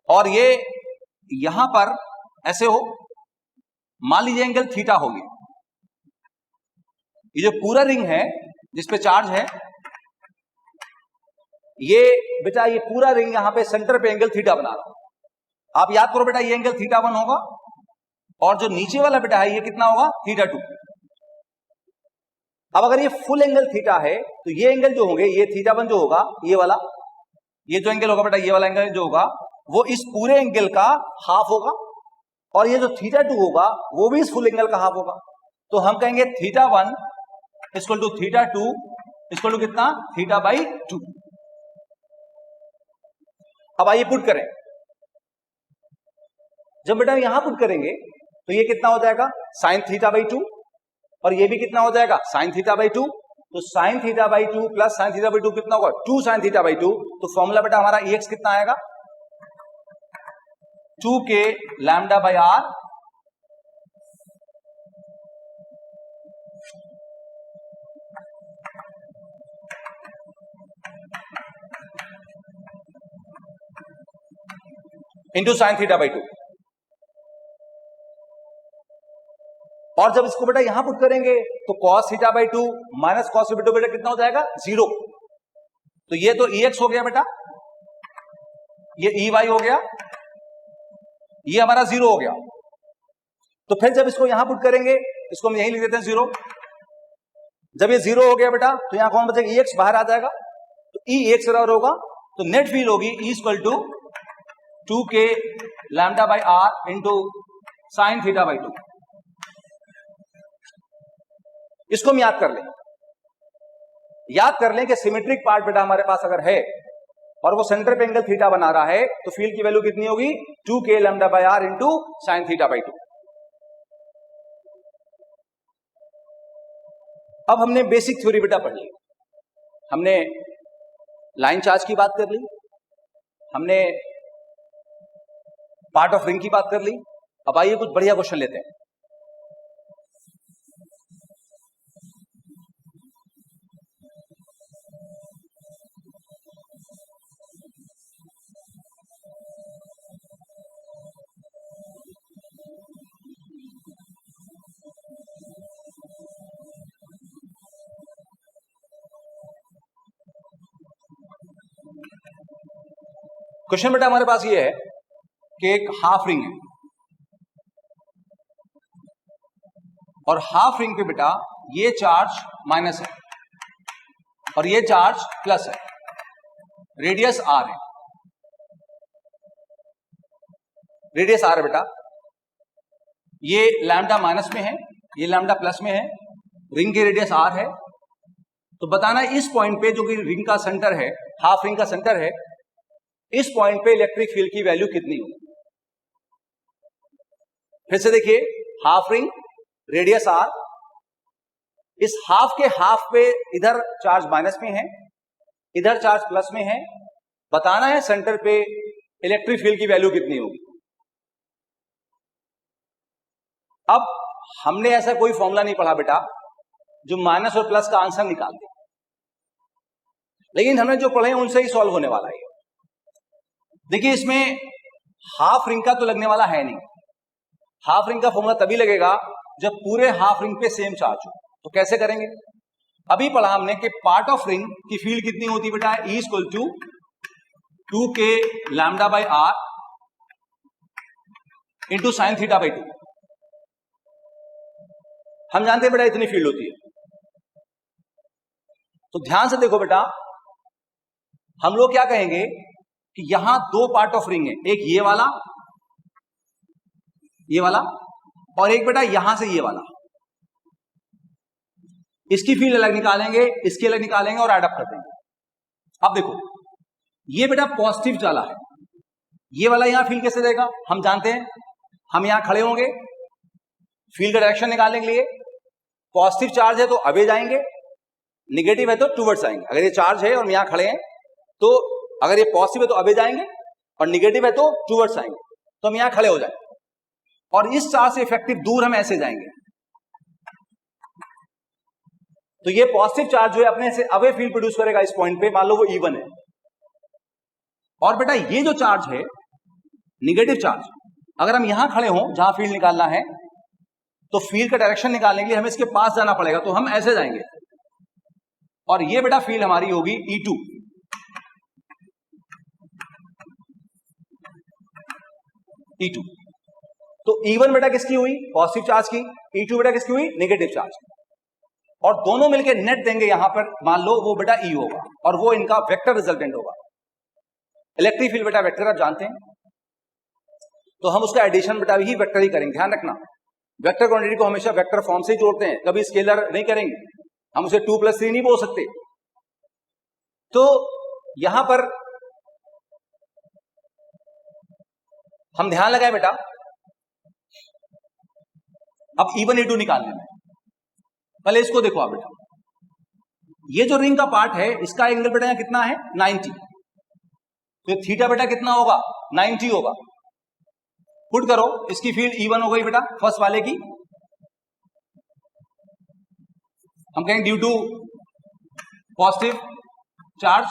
[SPEAKER 1] और ये यहां पर ऐसे हो, मान लीजिए एंगल थीटा हो गया। ये जो पूरा रिंग है जिसपे चार्ज है, ये बेटा ये पूरा रिंग यहां पे सेंटर पे एंगल थीटा बना रहा हूं। आप याद करो बेटा, ये एंगल θ1 होगा और जो नीचे वाला बेटा है ये कितना होगा θ2। अब अगर ये फुल एंगल थीटा है तो ये एंगल जो होंगे, ये θ1 जो होगा, ये वाला, ये जो एंगल होगा बेटा, ये वाला एंगल जो होगा वो इस पूरे एंगल का हाफ होगा, और ये जो θ2 होगा वो भी इस फुल एंगल का हाफ होगा। तो हम कहेंगे θ1 इक्वल टू θ2 इक्वल टू कितना θ/2। अब आइए पुट करें। जब बेटा यहां पुट करेंगे तो ये कितना हो जाएगा sin θ/2, और ये भी कितना हो जाएगा sin θ/2। तो sin θ/2 प्लस sin θ/2 कितना होगा 2 sin θ/2। तो फॉर्मूला बेटा हमारा EX कितना आएगा 2k λ/r इंटू sin θ/2। और जब इसको बेटा यहां पुट करेंगे तो cos θ/2 माइनस cos θ/2 बेटा कितना हो जाएगा 0। तो ये तो EX हो गया बेटा, ये EY हो गया, ये हमारा 0 हो गया। तो फिर जब इसको यहां पुट करेंगे, इसको हम यहीं लिख देते हैं 0। जब ये 0 हो गया बेटा तो यहां कौन बचेगा, EX बाहर आ जाएगा, तो EX बराबर होगा, तो नेट फील्ड होगी E equal to 2k λ/r into sin θ/2। इसको हम याद कर लें कि सिमेट्रिक पार्ट बेटा हमारे पास अगर है और वो सेंटर पे एंगल थीटा बना रहा है तो फील्ड की वैल्यू कितनी होगी 2k λ/r इंटू sin θ/2। अब हमने बेसिक थ्योरी बेटा पढ़ ली, हमने लाइन चार्ज की बात कर ली, हमने पार्ट ऑफ रिंग की बात कर ली। अब आइए कुछ बढ़िया क्वेश्चन लेते हैं। क्वेश्चन बेटा हमारे पास ये है कि एक हाफ रिंग है और हाफ रिंग पे बेटा ये चार्ज माइनस है, और ये चार्ज प्लस है, रेडियस आर है, रेडियस आर है बेटा। ये लैम्डा माइनस में है, ये लैम्डा प्लस में है, रिंग की रेडियस आर है। तो बताना इस पॉइंट पे जो कि रिंग का सेंटर है, हाफ रिंग का सेंटर है, इस पॉइंट पे इलेक्ट्रिक फील्ड की वैल्यू कितनी होगी। फिर से देखिए, हाफ रिंग, रेडियस आर, इस हाफ के हाफ पे इधर चार्ज माइनस में है, इधर चार्ज प्लस में है। बताना है सेंटर पे इलेक्ट्रिक फील्ड की वैल्यू कितनी होगी। अब हमने ऐसा कोई फॉर्मूला नहीं पढ़ा बेटा जो माइनस और प्लस का आंसर निकाल दे, लेकिन हमने जो पढ़े उनसे ही सॉल्व होने वाला है। देखिए, इसमें हाफ रिंग का तो लगने वाला है नहीं। हाफ रिंग का फॉर्मूला तभी लगेगा जब पूरे हाफ रिंग पे सेम चार्ज हो। तो कैसे करेंगे? अभी पढ़ा हमने कि पार्ट ऑफ रिंग की फील्ड कितनी होती है बेटा, E equal to 2k lambda by r into sine theta by 2। हम जानते हैं बेटा इतनी फील्ड होती है। तो ध्यान से देखो बेटा, हम लोग क्या कहेंगे कि यहां दो पार्ट ऑफ रिंग है, एक ये वाला और एक बेटा यहां से ये वाला। इसकी फील्ड अलग निकालेंगे, इसकी अलग निकालेंगे और एड अप कर देंगे। अब देखो, ये बेटा पॉजिटिव वाला है, ये वाला यहां फील्ड कैसे देगा? हम जानते हैं, हम यहां खड़े होंगे फील्ड का डायरेक्शन निकालने के लिए। पॉजिटिव चार्ज है तो अवे जाएंगे, निगेटिव है तो टूवर्ड्स आएंगे। अगर ये चार्ज है और हम यहां खड़े हैं तो अगर ये पॉजिटिव है तो अवे जाएंगे और निगेटिव है तो टूवर्ड्स आएंगे। तो हम यहां खड़े हो जाएंगे और इस चार्ज से इफेक्टिव दूर हम ऐसे जाएंगे। तो ये पॉजिटिव चार्ज जो है अपने से अवे फील्ड प्रोड्यूस करेगा इस पॉइंट पे, मान लो वो E1 है। और बेटा ये जो चार्ज है निगेटिव चार्ज, अगर हम यहां खड़े हों जहां फील्ड निकालना है तो फील्ड का डायरेक्शन निकालने के लिए हमें इसके पास जाना पड़ेगा। तो हम ऐसे जाएंगे और ये बेटा फील्ड हमारी होगी E2। E2 तो E1 बेटा किसकी हुई? पॉजिटिव चार्ज की। E2 बेटा किसकी हुई? नेगेटिव चार्ज की। और दोनों मिलकर नेट देंगे यहां पर, मान लो वो बेटा E होगा और वो इनका वेक्टर रिजल्टेंट होगा। इलेक्ट्रिक फील्ड बेटा वेक्टर आप जानते हैं, तो हम उसका एडिशन बेटा ही वेक्टर ही करेंगे। ध्यान रखना, वेक्टर क्वांटिटी को हमेशा वेक्टर फॉर्म से ही जोड़ते हैं, कभी स्केलर नहीं करेंगे। हम उसे 2+3 नहीं बोल सकते। तो यहां पर हम ध्यान लगाए बेटा, अब E1 E2 निकालने में पहले इसको देखो आप बेटा, ये जो रिंग का पार्ट है इसका एंगल बेटा कितना है? 90। तो थीटा बेटा कितना होगा? 90 होगा। पुट करो, इसकी फील्ड E1 हो गई बेटा फर्स्ट वाले की। हम कहेंगे due to positive charge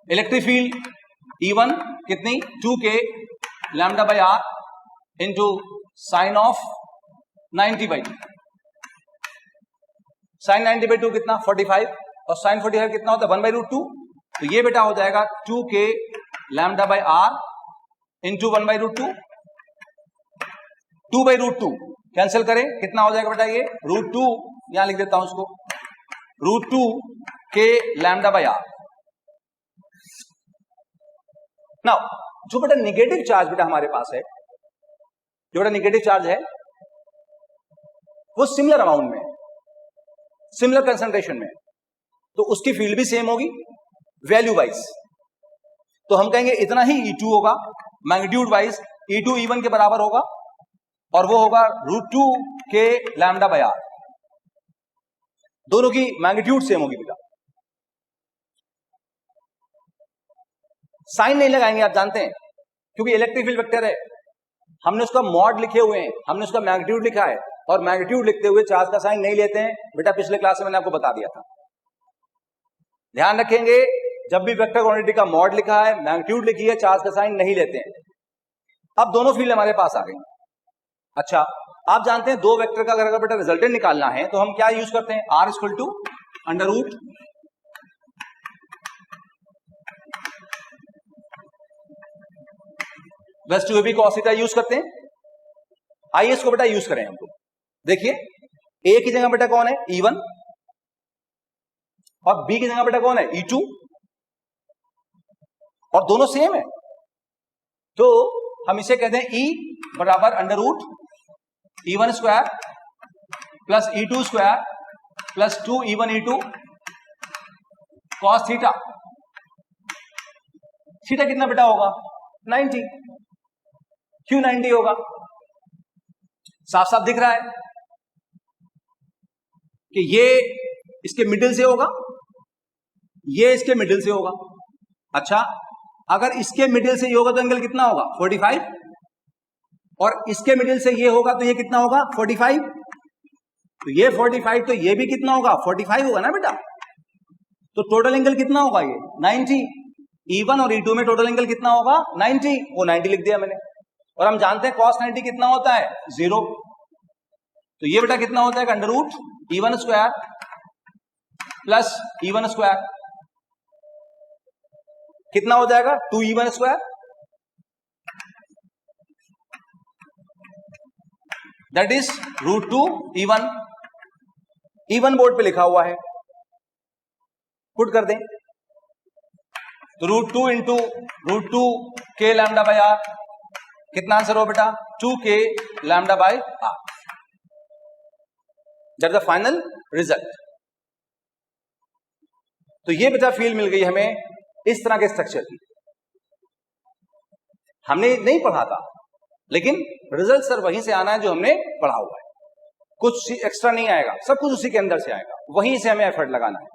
[SPEAKER 1] electric field E1 कितनी? 2k lambda by r into sine of 90/2। Sine 90/2 कितना? 45। और साइन 45 कितना होता है? 1/√2। तो ये बेटा हो जाएगा 2k lambda by r into 1/√2। 2/√2 cancel करें, कितना हो जाएगा बेटा? ये √2, यहां लिख देता हूं उसको, √2k lambda by are. Now जो बेटा निगेटिव चार्ज बेटा हमारे पास है, जो बेटा निगेटिव चार्ज है वो सिमिलर अमाउंट में, सिमिलर कंसंट्रेशन में, तो उसकी फील्ड भी सेम होगी वैल्यू वाइज। तो हम कहेंगे इतना ही E2 होगा, मैग्नीट्यूड वाइज E2 E1 के बराबर होगा और वो होगा √2k लैम्डा बाई आर। दोनों की मैग्नीट्यूड सेम होगी बेटा। साइन नहीं लगाएंगे, आप जानते हैं, क्योंकि इलेक्ट्रिक फील्ड वेक्टर है। हमने उसका मॉड लिखे हुए हैं, हमने उसका मैग्नीट्यूड लिखा है, और मैग्नीट्यूड लिखते हुए चार्ज का साइन नहीं लेते हैं बेटा। पिछले क्लास में मैंने आपको बता दिया था। ध्यान रखेंगे, जब भी वेक्टर क्वांटिटी का मॉड लिखा है, मैग्नीट्यूड लिखी है, चार्ज का साइन नहीं लेते हैं। अब दोनों फील्ड हमारे पास आ गई। अच्छा, आप जानते हैं दो वेक्टर का अगर बेटा रिजल्टेंट निकालना है तो हम क्या यूज करते हैं? R equal to under root plus 2ab cos theta use करते हैं। आइए इसको बेटा यूज करें हम लोग। देखिए, ए की जगह बेटा कौन है? E1, और B की जगह बेटा कौन है? E2, और दोनों सेम है, तो हम इसे कहते हैं E बराबर under root E1 square plus E2 square plus 2 E1 E2 cos theta. Theta कितना बेटा होगा? 90। क्यों 90 होगा? साफ साफ दिख रहा है कि ये इसके मिडिल से होगा, ये इसके मिडिल से होगा। अच्छा, अगर इसके मिडिल से ये होगा तो एंगल कितना होगा? 45, और इसके मिडिल से ये होगा तो ये कितना होगा? 45। तो ये 45, तो ये भी कितना होगा? 45 होगा ना बेटा। तो टोटल एंगल कितना होगा? ये 90। E1 और E2 में टोटल एंगल कितना होगा? 90। वो 90 लिख दिया मैंने। और हम जानते हैं cos 90 कितना होता है? 0। तो ये बेटा कितना होता है? Under root E1 square plus E1 square कितना हो जाएगा? 2 E1 square, that is root 2 E1। E1 board पे लिखा हुआ है, पुट कर दें तो root 2 into root 2 K lambda by r, कितना आंसर हो बेटा? 2 K lambda by r. That the final result. तो ये बेटा फील्ड मिल गई हमें इस तरह के स्ट्रक्चर की। हमने नहीं पढ़ा था, लेकिन रिजल्ट सर वहीं से आना है जो हमने पढ़ा हुआ है, कुछ एक्स्ट्रा नहीं आएगा, सब कुछ उसी के अंदर से आएगा, वहीं से हमें एफर्ट लगाना है।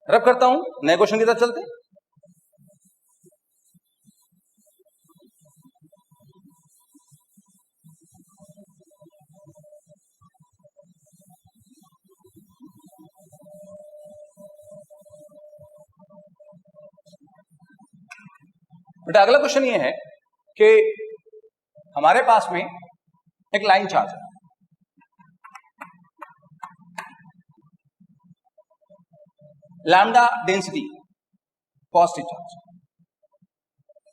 [SPEAKER 1] रब करता हूं, नए क्वेश्चन की तरफ चलते हैं। बेटा अगला क्वेश्चन ये है कि हमारे पास में एक लाइन चार्ज है, लैम्डा डेंसिटी पॉजिटिव चार्ज,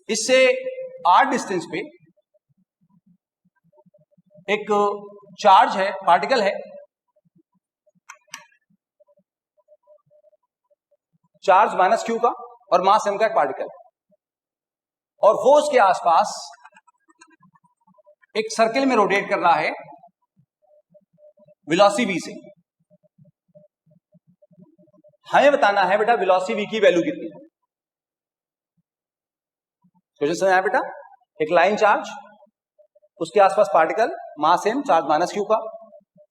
[SPEAKER 1] इससे r डिस्टेंस पे एक चार्ज है, पार्टिकल है, चार्ज माइनस क्यू का और मास m का एक पार्टिकल, और वो उसके आसपास एक सर्किल में रोटेट कर रहा है वेलोसिटी v से। हमें बताना है बेटा वेलोसिटी v की वैल्यू कितनी है। क्वेश्चन समझ आया बेटा? एक लाइन चार्ज, उसके आसपास पार्टिकल, मास m, चार्ज माइनस क्यू का,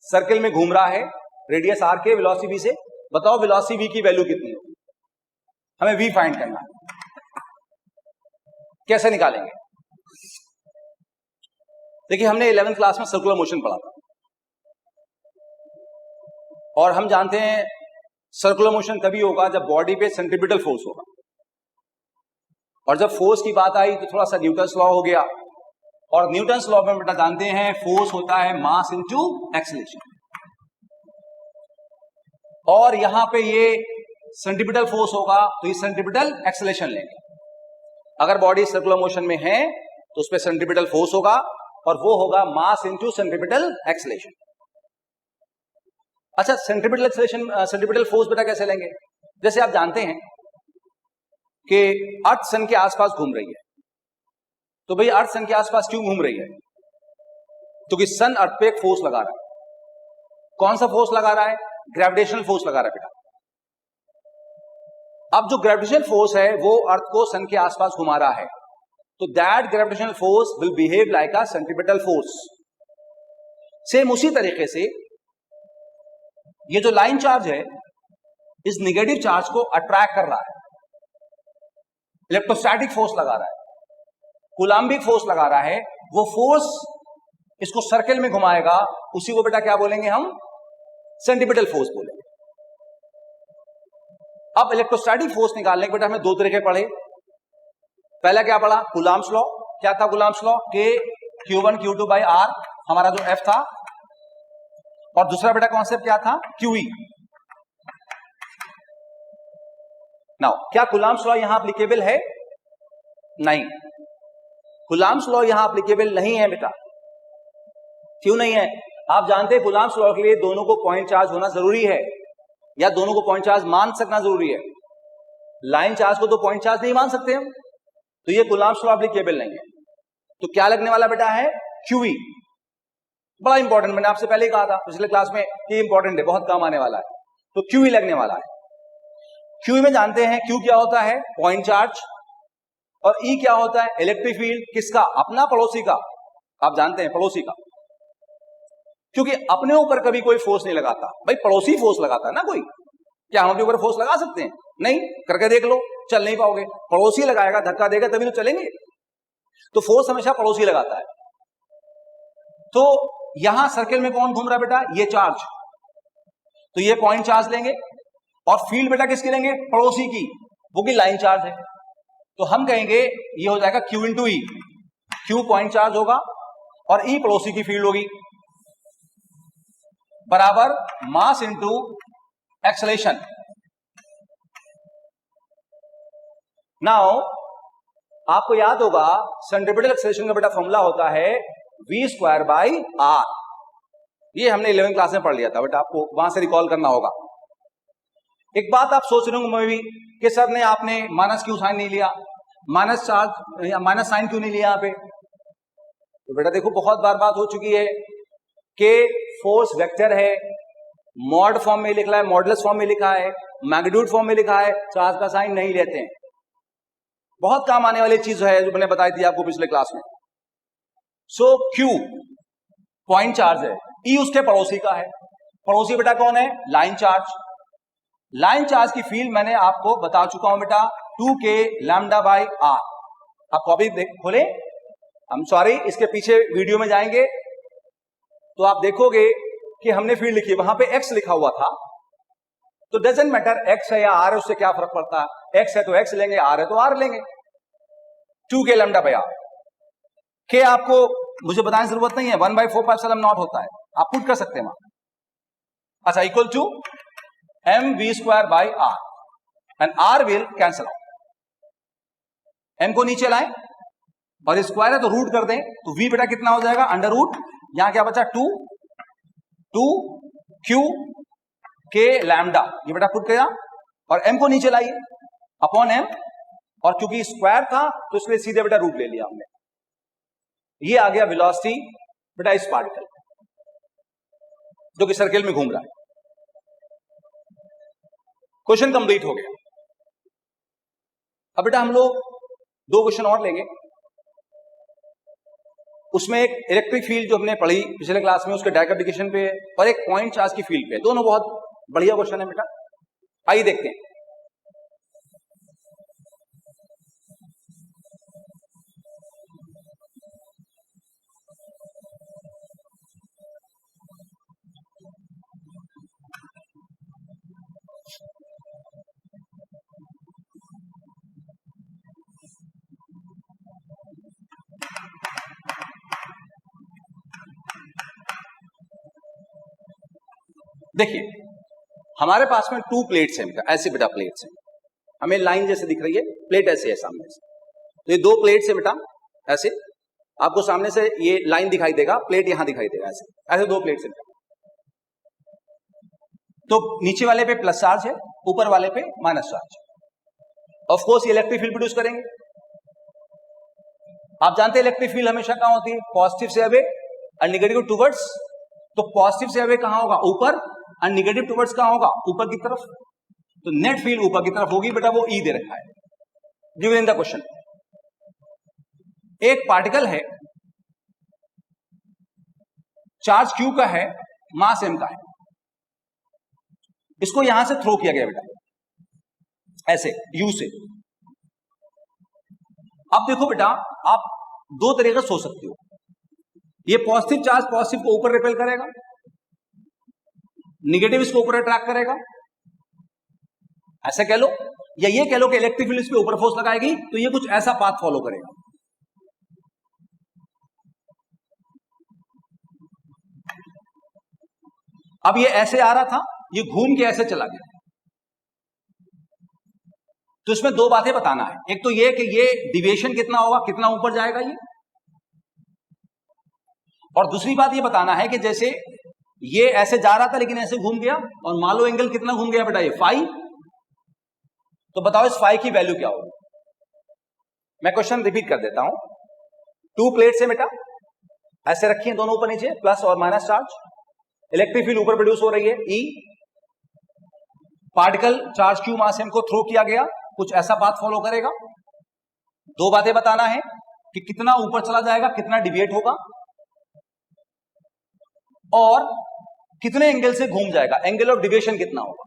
[SPEAKER 1] सर्किल में घूम रहा है, रेडियस r के, वेलोसिटी v से। बताओ वेलोसिटी v की वैल्यू कितनी है? हमें v फाइंड करना है। कैसे निकालेंगे? देखिए हमने 11th क्लास में सर्कुलर मोशन पढ़ा था, और हम जानते हैं सर्कुलर मोशन तभी होगा जब बॉडी पे सेंट्रीपिटल फोर्स होगा, और जब फोर्स की बात आई तो थोड़ा सा न्यूटन्स लॉ हो गया, और न्यूटन्स लॉ में बेटा जानते हैं फोर्स होता है मास इनटू एक्सेलरेशन, और यहां पे ये सेंट्रीपिटल फोर्स होगा तो ये सेंट्रीपिटल एक्सेलरेशन लेंगे। अगर बॉडी सर्कुलर मोशन में है तो उस पर सेंट्रीपिटल फोर्स होगा, और वो होगा मास इनटू सेंट्रीपिटल एक्सेलरेशन। अच्छा, सेंट्रीपिटल एक्सेलरेशन, सेंट्रीपिटल फोर्स बेटा कैसे लेंगे? जैसे आप जानते हैं कि अर्थ सन के आसपास घूम रही है, तो भाई अर्थ सन के आसपास क्यों घूम रही है? क्योंकि सन अर्थ पे एक फोर्स लगा रहा है। कौन सा फोर्स लगा रहा है? ग्रेविटेशनल फोर्स लगा रहा है बेटा। अब जो ग्रेविटेशनल फोर्स है वो अर्थ को सन के आसपास घुमा रहा है, तो that gravitational force will behave like a centripetal force. Same उसी तरीके से ये जो लाइन चार्ज है इस नेगेटिव चार्ज को अट्रैक्ट कर रहा है, इलेक्ट्रोस्टैटिक फोर्स लगा रहा है, कूलाम्बिक फोर्स लगा रहा है, वो फोर्स इसको सर्किल में घुमाएगा, उसी को बेटा क्या बोलेंगे हम? सेंट्रीपिटल फोर्स बोलेंगे। अब इलेक्ट्रोस्टैटिक फोर्स निकालने के बेटा हमें दो तरीके पढ़े। पहला क्या पढ़ा? कूलाम्ब्स लॉ। क्या था कूलाम्ब्स लॉ? के Q1 Q2 बाई R, हमारा जो F था, और दूसरा बेटा कॉन्सेप्ट क्या था? QE। नाउ क्या कूलाम्ब्स लॉ यहां एप्लीकेबल है? नहीं, कूलाम्ब्स लॉ यहां एप्लीकेबल नहीं है बेटा। क्यों नहीं है? आप जानते हैं कूलम्ब्स लॉ के लिए दोनों को पॉइंट चार्ज होना जरूरी है, या दोनों को पॉइंट चार्ज मान सकना जरूरी है। लाइन चार्ज को तो पॉइंट चार्ज नहीं मान सकते हम, तो ये कूलम्ब्स लॉ एप्लीकेबल नहीं है। तो क्या लगने वाला बेटा है? QE। बड़ा इंपॉर्टेंट, मैंने आपसे पहले ही कहा था पिछले क्लास में कि इंपॉर्टेंट है, बहुत काम आने वाला है। तो QE लगने वाला है। QE में जानते हैं Q क्या होता है? Point charge. और E क्या होता है? Electric field. किसका? अपना, पड़ोसी का। आप जानते हैं पड़ोसी का, क्योंकि अपने ऊपर कभी कोई फोर्स नहीं लगाता भाई, पड़ोसी फोर्स लगाता है ना कोई। क्या हम अपने ऊपर फोर्स लगा सकते हैं? नहीं, करके देख लो, चल नहीं पाओगे। पड़ोसी लगाएगा, धक्का देगा तभी तो चलेंगे। तो फोर्स हमेशा पड़ोसी लगाता है। तो यहां सर्किल में कौन घूम रहा है बेटा? ये चार्ज। तो ये पॉइंट चार्ज लेंगे और फील्ड बेटा किसकी लेंगे? पड़ोसी की, वो की लाइन चार्ज है। तो हम कहेंगे ये हो जाएगा Q into E। Q point charge होगा और E पड़ोसी की फील्ड होगी, बराबर मास इंटू एक्सेलरेशन। नाउ आपको याद होगा सेंट्रीपिटल एक्सेलरेशन का बेटा फॉर्मूला होता है v²/r। ये हमने 11वीं क्लास में पढ़ लिया था बेटा, आपको वहां से रिकॉल करना होगा। एक बात आप सोच रहे होंगे मैं भी कि सर ने आपने माइनस क्यों साइन नहीं लिया, माइनस चार्ज या माइनस साइन क्यों नहीं लिया यहां पे? तो बेटा देखो, बहुत बार बात हो चुकी है कि फोर्स वेक्टर है, मॉड फॉर्म में लिखा है, मॉडुलस फॉर्म में लिखा है, मैग्नीट्यूड फॉर्म में लिखा है, चार्ज का साइन नहीं लेते हैं। बहुत काम आने वाली चीज है जो मैंने बताई थी आपको पिछले क्लास में। सो Q पॉइंट चार्ज है, E उसके पड़ोसी का है। पड़ोसी बेटा कौन है? Line charge. लाइन चार्ज की फील्ड मैंने आपको बता चुका हूं बेटा, 2K λ/r। आप कॉपी खोले, हम सॉरी इसके पीछे वीडियो में जाएंगे तो आप देखोगे कि हमने फील्ड लिखी, वहां पे x लिखा हुआ था। तो डजंट मैटर x है या r है, उससे क्या फर्क पड़ता है? x है तो x लेंगे, r है तो r लेंगे। 2K λ/r। के आपको मुझे बताने की जरूरत नहीं है, 1/4πε0 होता है, आप पुट कर सकते हैं वहां। अच्छा, equal to mv²/r and r will cancel out. m को नीचे लाएं और स्क्वायर है तो रूट कर दें, तो v बेटा कितना हो जाएगा? अंडर रूट, यहां क्या बचा? 2Q K लैम्डा, ये बेटा पुट किया और m को नीचे लाइए अपॉन m, और क्योंकि स्क्वायर था तो इसलिए सीधे बेटा रूट ले लिया हमने। ये आ गया वेलोसिटी बेटा इस पार्टिकल जो कि सर्किल में घूम रहा है। क्वेश्चन कंप्लीट हो गया। अब बेटा हम लोग 2 क्वेश्चन और लेंगे। उसमें एक इलेक्ट्रिक फील्ड जो हमने पढ़ी पिछले क्लास में उसके डायरेक्ट एप्लीकेशन पे है, और एक पॉइंट चार्ज की फील्ड पे। दोनों बहुत बढ़िया क्वेश्चन है बेटा, आइए देखते हैं। देखिए हमारे पास में 2 प्लेट्स हैं बेटा, ऐसे बेटा प्लेट्स हैं, हमें लाइन जैसे दिख रही है, प्लेट ऐसे है सामने से। तो ये 2 प्लेट्स हैं बेटा, ऐसे आपको सामने से ये लाइन दिखाई देगा, प्लेट यहां दिखाई देगा, ऐसे ऐसे 2 प्लेट्स हैं। तो नीचे वाले पे प्लस चार्ज है, ऊपर वाले पे माइनस चार्ज। ऑफ कोर्स ये इलेक्ट्रिक फील्ड प्रोड्यूस करेंगे। आप जानते हैं इलेक्ट्रिक फील्ड हमेशा कहां होती है? पॉजिटिव से अवे और निगेटिव टुवर्ड्स। तो पॉजिटिव से अवे कहां होगा? ऊपर, और निगेटिव टुवर्ड्स कहां होगा? ऊपर की तरफ। तो नेट फील्ड ऊपर की तरफ होगी बेटा, वो E दे रखा है गिवन इन द क्वेश्चन। एक पार्टिकल है, चार्ज Q का है, मास M का है, इसको यहां से थ्रो किया गया बेटा, ऐसे U से। अब देखो बेटा, आप 2 तरीके से सोच सकते हो। ये पॉजिटिव चार्ज पॉजिटिव को ऊपर रिपेल करेगा, निगेटिव इसको ऊपर अट्रैक्ट करेगा, ऐसा कह लो, या ये कह लो कि इलेक्ट्रिक फील्ड इस पे ऊपर फोर्स लगाएगी, तो ये कुछ ऐसा पाथ फॉलो करेगा। अब ये ऐसे आ रहा था, ये घूम के ऐसे चला गया। तो इसमें 2 बातें बताना है। एक तो ये कि ये डिविएशन कितना होगा, कितना ऊपर जाएगा ये, और दूसरी बात ये बताना है कि जैसे ये ऐसे जा रहा था लेकिन ऐसे घूम गया, और मान लो एंगल कितना घूम गया बेटा, ये फाई। तो बताओ इस फाई की वैल्यू क्या होगी। मैं क्वेश्चन रिपीट कर देता हूं। टू प्लेट्स है बेटा, ऐसे रखी है दोनों ऊपर नीचे, प्लस और माइनस चार्ज। इलेक्ट्रिक फील्ड ऊपर प्रोड्यूस हो रही है E। पार्टिकल चार्ज क्यू मास m को थ्रो किया गया, कुछ ऐसा पाथ फॉलो करेगा। दो बातें बताना है कि कितना ऊपर चला जाएगा, कितना डिविएट होगा, और कितने एंगल से घूम जाएगा, एंगल ऑफ डिविएशन कितना होगा।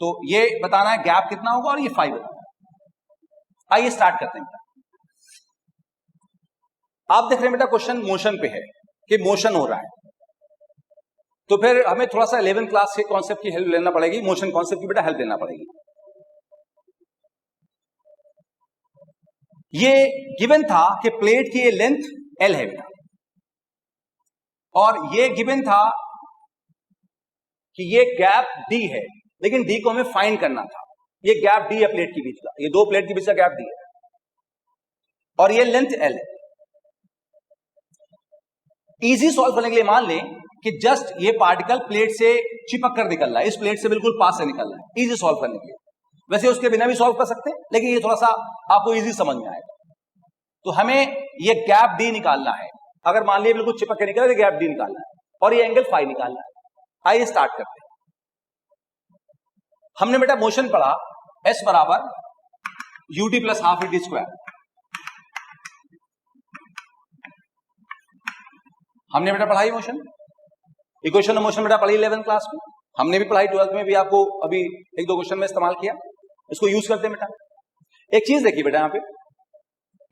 [SPEAKER 1] तो ये बताना है गैप कितना होगा, और ये फाई बताना है। आइए स्टार्ट करते हैं। आप देख रहे हैं बेटा क्वेश्चन मोशन पे है कि मोशन हो रहा है, तो फिर हमें थोड़ा सा 11th क्लास के कॉन्सेप्ट की हेल्प लेना पड़ेगी, मोशन कॉन्सेप्ट की बेटा हेल्प लेना पड़ेगी। ये गिवन था कि प्लेट की ये लेंथ L है बेटा, और ये गिवन था कि ये गैप D है, लेकिन D को हमें फाइंड करना था। ये गैप D है प्लेट के बीच का, ये दो प्लेट के बीच का गैप D है, और ये लेंथ L है। इजी सॉल्व करने के लिए मान लें कि जस्ट ये पार्टिकल प्लेट से चिपक कर निकल रहा है, इस प्लेट से बिल्कुल पास से निकल रहा है। इजी सॉल्व करने के लिए, वैसे उसके बिना भी सॉल्व कर सकते हैं, लेकिन ये थोड़ा सा आपको इजी समझ में आएगा। तो हमें ये गैप D निकालना है। अगर मान लिया बिल्कुल चिपक के निकल रहा है, गैप D निकालना है, और ये एंगल फाई निकालना है। आइए स्टार्ट करते हैं। हमने बेटा मोशन पढ़ा S बराबर ut plus half et square. हमने बेटा पढ़ाई मोशन, इक्वेशन ऑफ मोशन बेटा पढ़ी 11th क्लास में, हमने भी पढ़ाई 12th में भी, आपको अभी एक दो क्वेश्चन में इस्तेमाल किया। इसको यूज करते हैं बेटा। एक चीज देखिए बेटा यहाँ पे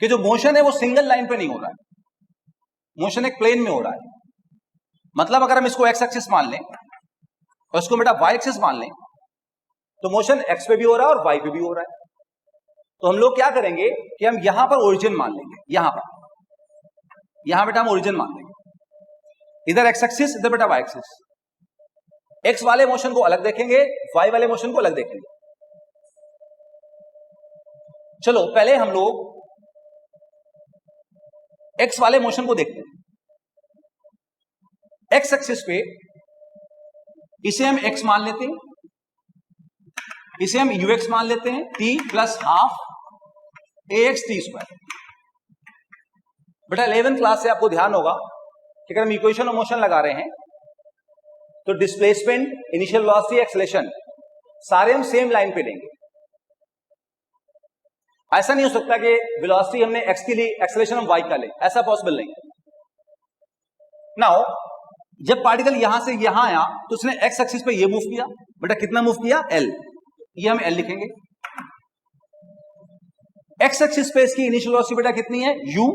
[SPEAKER 1] कि जो मोशन है वो सिंगल लाइन पे नहीं हो रहा है, मोशन एक प्लेन में हो रहा है। मतलब अगर हम इसको एक्स एक्सिस मान लें और इसको बेटा वाई एक्सिस मान लें, तो मोशन एक्स पे भी हो रहा है और वाई पे भी हो रहा है। तो हम लोग क्या करेंगे कि हम यहां पर ओरिजिन मान लेंगे, यहां बेटा हम ओरिजिन मान लेंगे, इधर एक्स एक्सिस, इधर बेटा वाई एक्सिस। एक्स वाले मोशन को अलग देखेंगे, वाई वाले मोशन को अलग देखेंगे। चलो पहले हम लोग एक्स वाले मोशन को देखते हैं। एक्स एक्सिस पे इसे हम एक्स मान लेते हैं, इसे हम यूएक्स मान लेते हैं, टी प्लस हाफ ए एक्स टी स्क्वायर। बेटा 11th क्लास से आपको ध्यान होगा कि अगर हम इक्वेशन ऑफ मोशन लगा रहे हैं तो डिस्प्लेसमेंट, इनिशियल वेलोसिटी, एक्सेलरेशन सारे हम सेम लाइन पे लेंगे। ऐसा नहीं हो सकता कि वेलोसिटी हमने एक्स के लिए, एक्सेलरेशन हम वाई का ले, ऐसा पॉसिबल नहीं। नाउ जब पार्टिकल यहां से यहां आया तो उसने एक्स एक्सिस पे ये मूव किया, बेटा कितना मूव किया, एल, ये हम एल लिखेंगे। एक्स एक्सिस पे इसकी इनिशियल वेलोसिटी बेटा कितनी है, यू,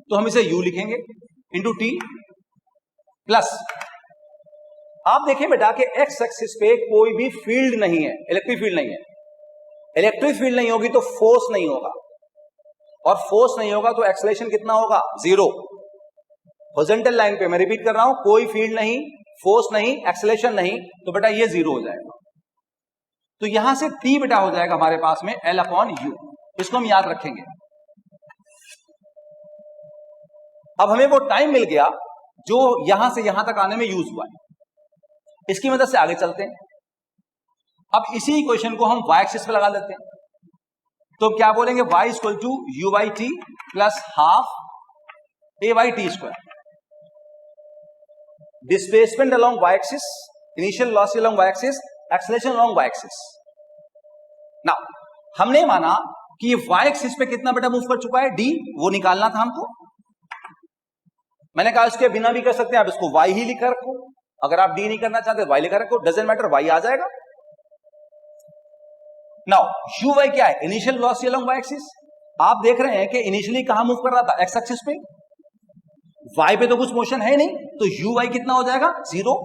[SPEAKER 1] तो हम इसे यू लिखेंगे इंटू टी प्लस, आप देखें बेटा कि एक्स एक्सिस पे कोई भी फील्ड नहीं है, इलेक्ट्रिक फील्ड नहीं है। इलेक्ट्रिक फील्ड नहीं होगी तो फोर्स नहीं होगा, और फोर्स नहीं होगा तो एक्सेलरेशन कितना होगा, जीरो। हॉरिजॉन्टल लाइन पे मैं रिपीट कर रहा हूं, कोई फील्ड नहीं, फोर्स नहीं, एक्सेलरेशन नहीं, तो बेटा ये जीरो हो जाएगा। तो यहां से टी बेटा हो जाएगा हमारे पास में एल अपॉन यू, इसको हम याद रखेंगे। अब हमें वो टाइम मिल गया जो यहां से यहां तक आने में यूज हुआ है, इसकी मदद से आगे चलते हैं। अब इसी इक्वेशन को हम वाई एक्सिस पे लगा लेते हैं, तो क्या बोलेंगे, y equal to u by t plus half a by t square. Displacement along y axis, initial velocity along y axis, acceleration along y axis. Now हमने माना कि ये y एक्सिस पे कितना बेटा मूव कर चुका है, d, वो निकालना था हमको। मैंने कहा इसके बिना भी कर सकते हैं, आप इसको y ही लिखकर रखो, अगर आप d नहीं करना चाहते y लिखकर रखो, डजंट मैटर, y आ जाएगा। नाउ यू वाई क्या है, initial velocity along y axis. आप देख रहे हैं कि इनिशियली कहां मूव कर रहा था, x एक्सिस पे, y पे तो कुछ मोशन है नहीं, तो यू वाई कितना हो जाएगा, जीरो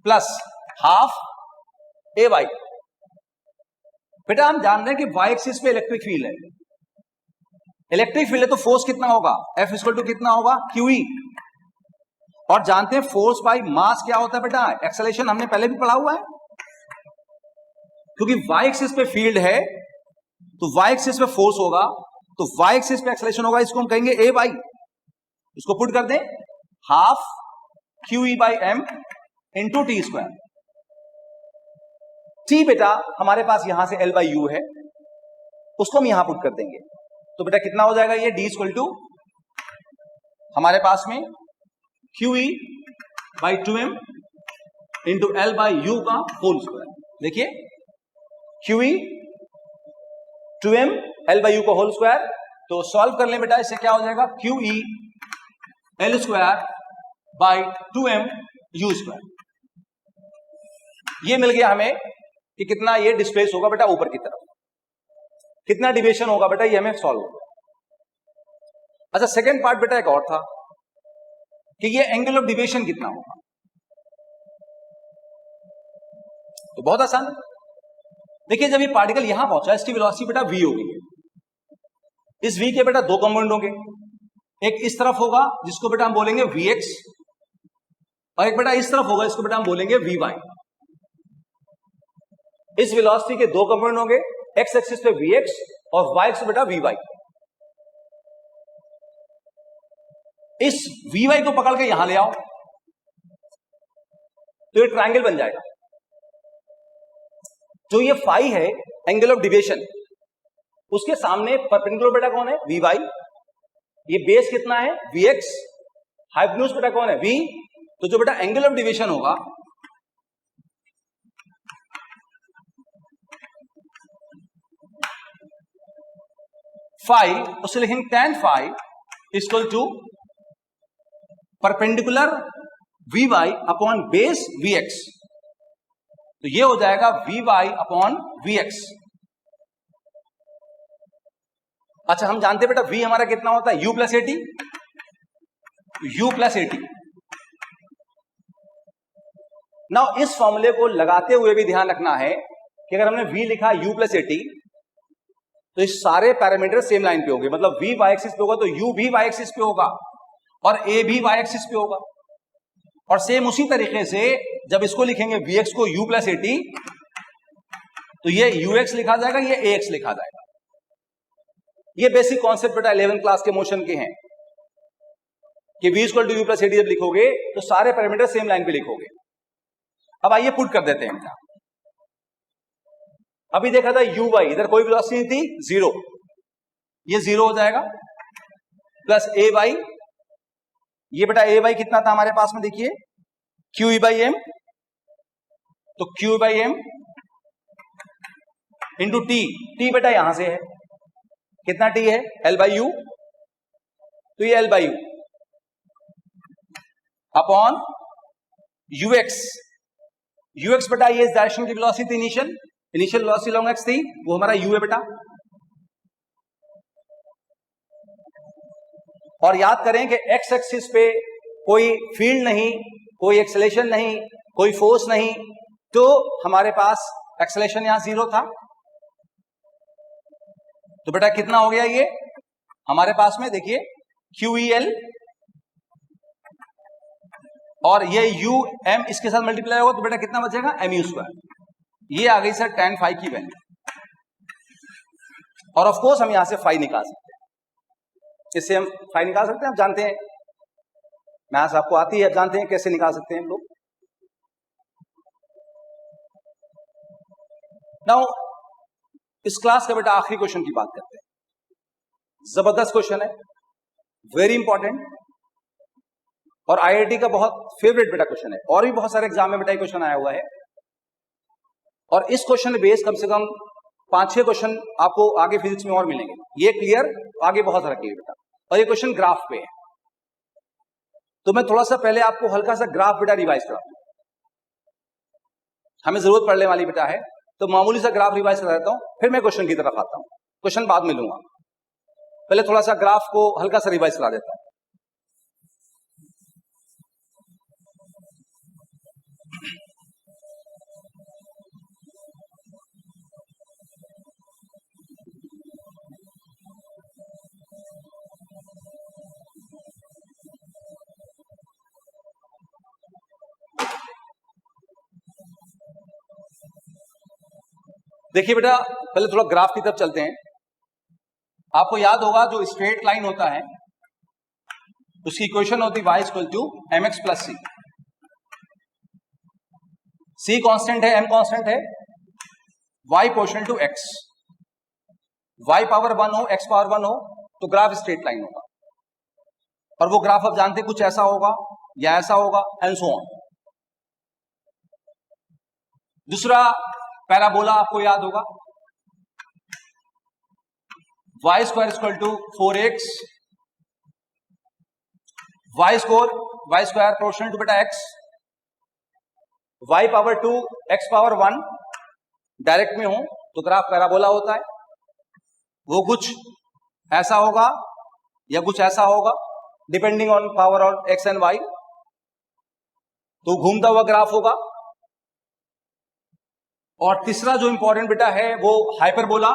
[SPEAKER 1] प्लस हाफ ए वाई। बेटा हम जान रहे हैं कि y एक्सिस पे इलेक्ट्रिक फील्ड है, इलेक्ट्रिक फील्ड है तो फोर्स कितना होगा, F इक्वल टू कितना होगा, QE। और जानते हैं फोर्स बाई मास क्या होता है बेटा, एक्सेलरेशन, हमने पहले भी पढ़ा हुआ है। क्योंकि y एक्सिस पे फील्ड है तो y एक्सिस पे फोर्स होगा, तो y एक्सिस पे एक्सेलरेशन होगा, इसको हम कहेंगे a बाई, इसको पुट कर दें, half QE by m into T square. T बेटा हमारे पास यहां से L बाई यू है, उसको हम यहां पुट कर देंगे, तो बेटा कितना हो जाएगा ये, डी इक्वल टू हमारे पास में Q E by 2m into L by you का होल स्क्वायर। देखिए Q E 2m L by you का होल स्क्वायर, तो सॉल्व कर लें बेटा, इससे क्या हो जाएगा, Q E L square by 2m you square. ये मिल गया हमें कि कितना ये डिस्प्लेस होगा बेटा ऊपर की तरफ, कितना डिविएशन होगा बेटा, ये हमें सॉल्व होगा। अच्छा सेकेंड पार्ट बेटा एक और था कि ये एंगल ऑफ डिविएशन कितना होगा, तो बहुत आसान। देखिए जब ये पार्टिकल यहां पहुंचा, इसकी वेलोसिटी बेटा v होगी, इस v के बेटा दो कंपोनेंट होंगे, एक इस तरफ होगा जिसको बेटा हम बोलेंगे vx, और एक बेटा इस तरफ होगा, इसको बेटा हम बोलेंगे vy। इस वेलोसिटी के दो कंपोनेंट होंगे, x एक्सिस पे vx और y एक्सिस पे बेटा vy। इस vy को पकड़ के यहां ले आओ तो ये ट्रायंगल बन जाएगा। जो ये फाई है एंगल ऑफ डिविएशन, उसके सामने परपेंडिकुलर बेटा कौन है, vy। ये बेस कितना है, vx। हाइपोटेन्यूज बेटा कौन है, v। तो जो बेटा एंगल ऑफ डिविएशन होगा फाई, उसे लिखेंगे tan phi equal to perpendicular vy upon base vx, तो ये हो जाएगा vy अपॉन vx। अच्छा हम जानते हैं बेटा v हमारा कितना होता है, u plus eighty, u plus eighty. ना इस फॉर्मूले को लगाते हुए भी ध्यान रखना है कि अगर हमने v लिखा u प्लस एटी, तो इस सारे पैरामीटर सेम लाइन पे होंगे, मतलब v y एक्सिस पे होगा तो u भी y एक्सिस पे होगा और a भी y एक्सिस पे होगा। और सेम उसी तरीके से जब इसको लिखेंगे vx को u प्लस एटी, तो ये ux लिखा जाएगा, ये ax लिखा जाएगा। ये बेसिक कॉन्सेप्ट बेटा 11th क्लास के मोशन के हैं कि v equal to u plus a t जब लिखोगे तो सारे पैरामीटर सेम लाइन पे लिखोगे। अब आइए पुट कर देते हैं बेटा। अभी देखा था u y, इधर कोई वेलोसिटी नहीं थी, जीरो, ये जीरो हो जाएगा, प्लस a y, ये बेटा a y कितना था हमारे पास में, देखिए q e बाई एम, तो q by m into t, t बेटा यहां से है, कितना t है, l बाई यू, तो ये l by you upon ux। ux बेटा ये इस डायरेक्शन की velocity initial velocity long x थी, वो हमारा u है बेटा। और याद करें कि x एक्सिस पे कोई फील्ड नहीं, कोई एक्सेलेरेशन नहीं, कोई फोर्स नहीं, तो हमारे पास एक्सेलेरेशन यहां जीरो था। तो बेटा कितना हो गया ये हमारे पास में, देखिए QEL और ये UM इसके साथ मल्टीप्लाई होगा तो बेटा कितना बचेगा, mu स्क्वायर। ये आ गई सर tan फाई की वैल्यू। और ऑफ कोर्स हम यहां से फाई निकाल सकते हैं, इससे हम फाई निकाल सकते हैं, हम जानते हैं, मैथ्स आपको आती है, आप जानते हैं कैसे निकाल सकते हैं हम लोग। नाउ इस क्लास का बेटा आखिरी क्वेश्चन की बात करते हैं। जबरदस्त क्वेश्चन है, वेरी इंपॉर्टेंट, और आईआईटी का बहुत फेवरेट बेटा क्वेश्चन है, और भी बहुत सारे एग्जाम में बेटा ये क्वेश्चन आया हुआ है। और इस क्वेश्चन बेस कम से कम 5-6 क्वेश्चन आपको आगे फिजिक्स में और मिलेंगे, ये क्लियर, आगे बहुत सारा क्लियर बेटा। और ये क्वेश्चन ग्राफ पे है, तो मैं थोड़ा सा पहले आपको हल्का सा ग्राफ बेटा रिवाइज कराऊं, हमें जरूरत पड़ने वाली बेटा है, तो मामूली सा ग्राफ रिवाइज करा देता हूं, फिर मैं क्वेश्चन की तरफ आता हूं, क्वेश्चन बाद में लूंगा, पहले थोड़ा सा ग्राफ को हल्का सा रिवाइज करा देता हूं। देखिए बेटा पहले थोड़ा ग्राफ की तरफ चलते हैं। आपको याद होगा जो स्ट्रेट लाइन होता है उसकी इक्वेशन होती y equal to mx plus c. C constant है, M कांस्टेंट है, y proportional to x, y power 1 हो, x पावर 1 हो तो ग्राफ स्ट्रेट लाइन होगा, और वो ग्राफ आप जानते कुछ ऐसा होगा या ऐसा होगा, एंड सो ऑन। दूसरा पैराबोला आपको याद होगा, y square equal to 4x, y square proportional to बेटा x, y power 2 x power 1 direct में हो तो ग्राफ पैराबोला होता है। वो कुछ ऐसा होगा या कुछ ऐसा होगा depending on power on x and y, तो घूमता हुआ ग्राफ होगा। और तीसरा जो इंपॉर्टेंट बेटा है वो hyperbola,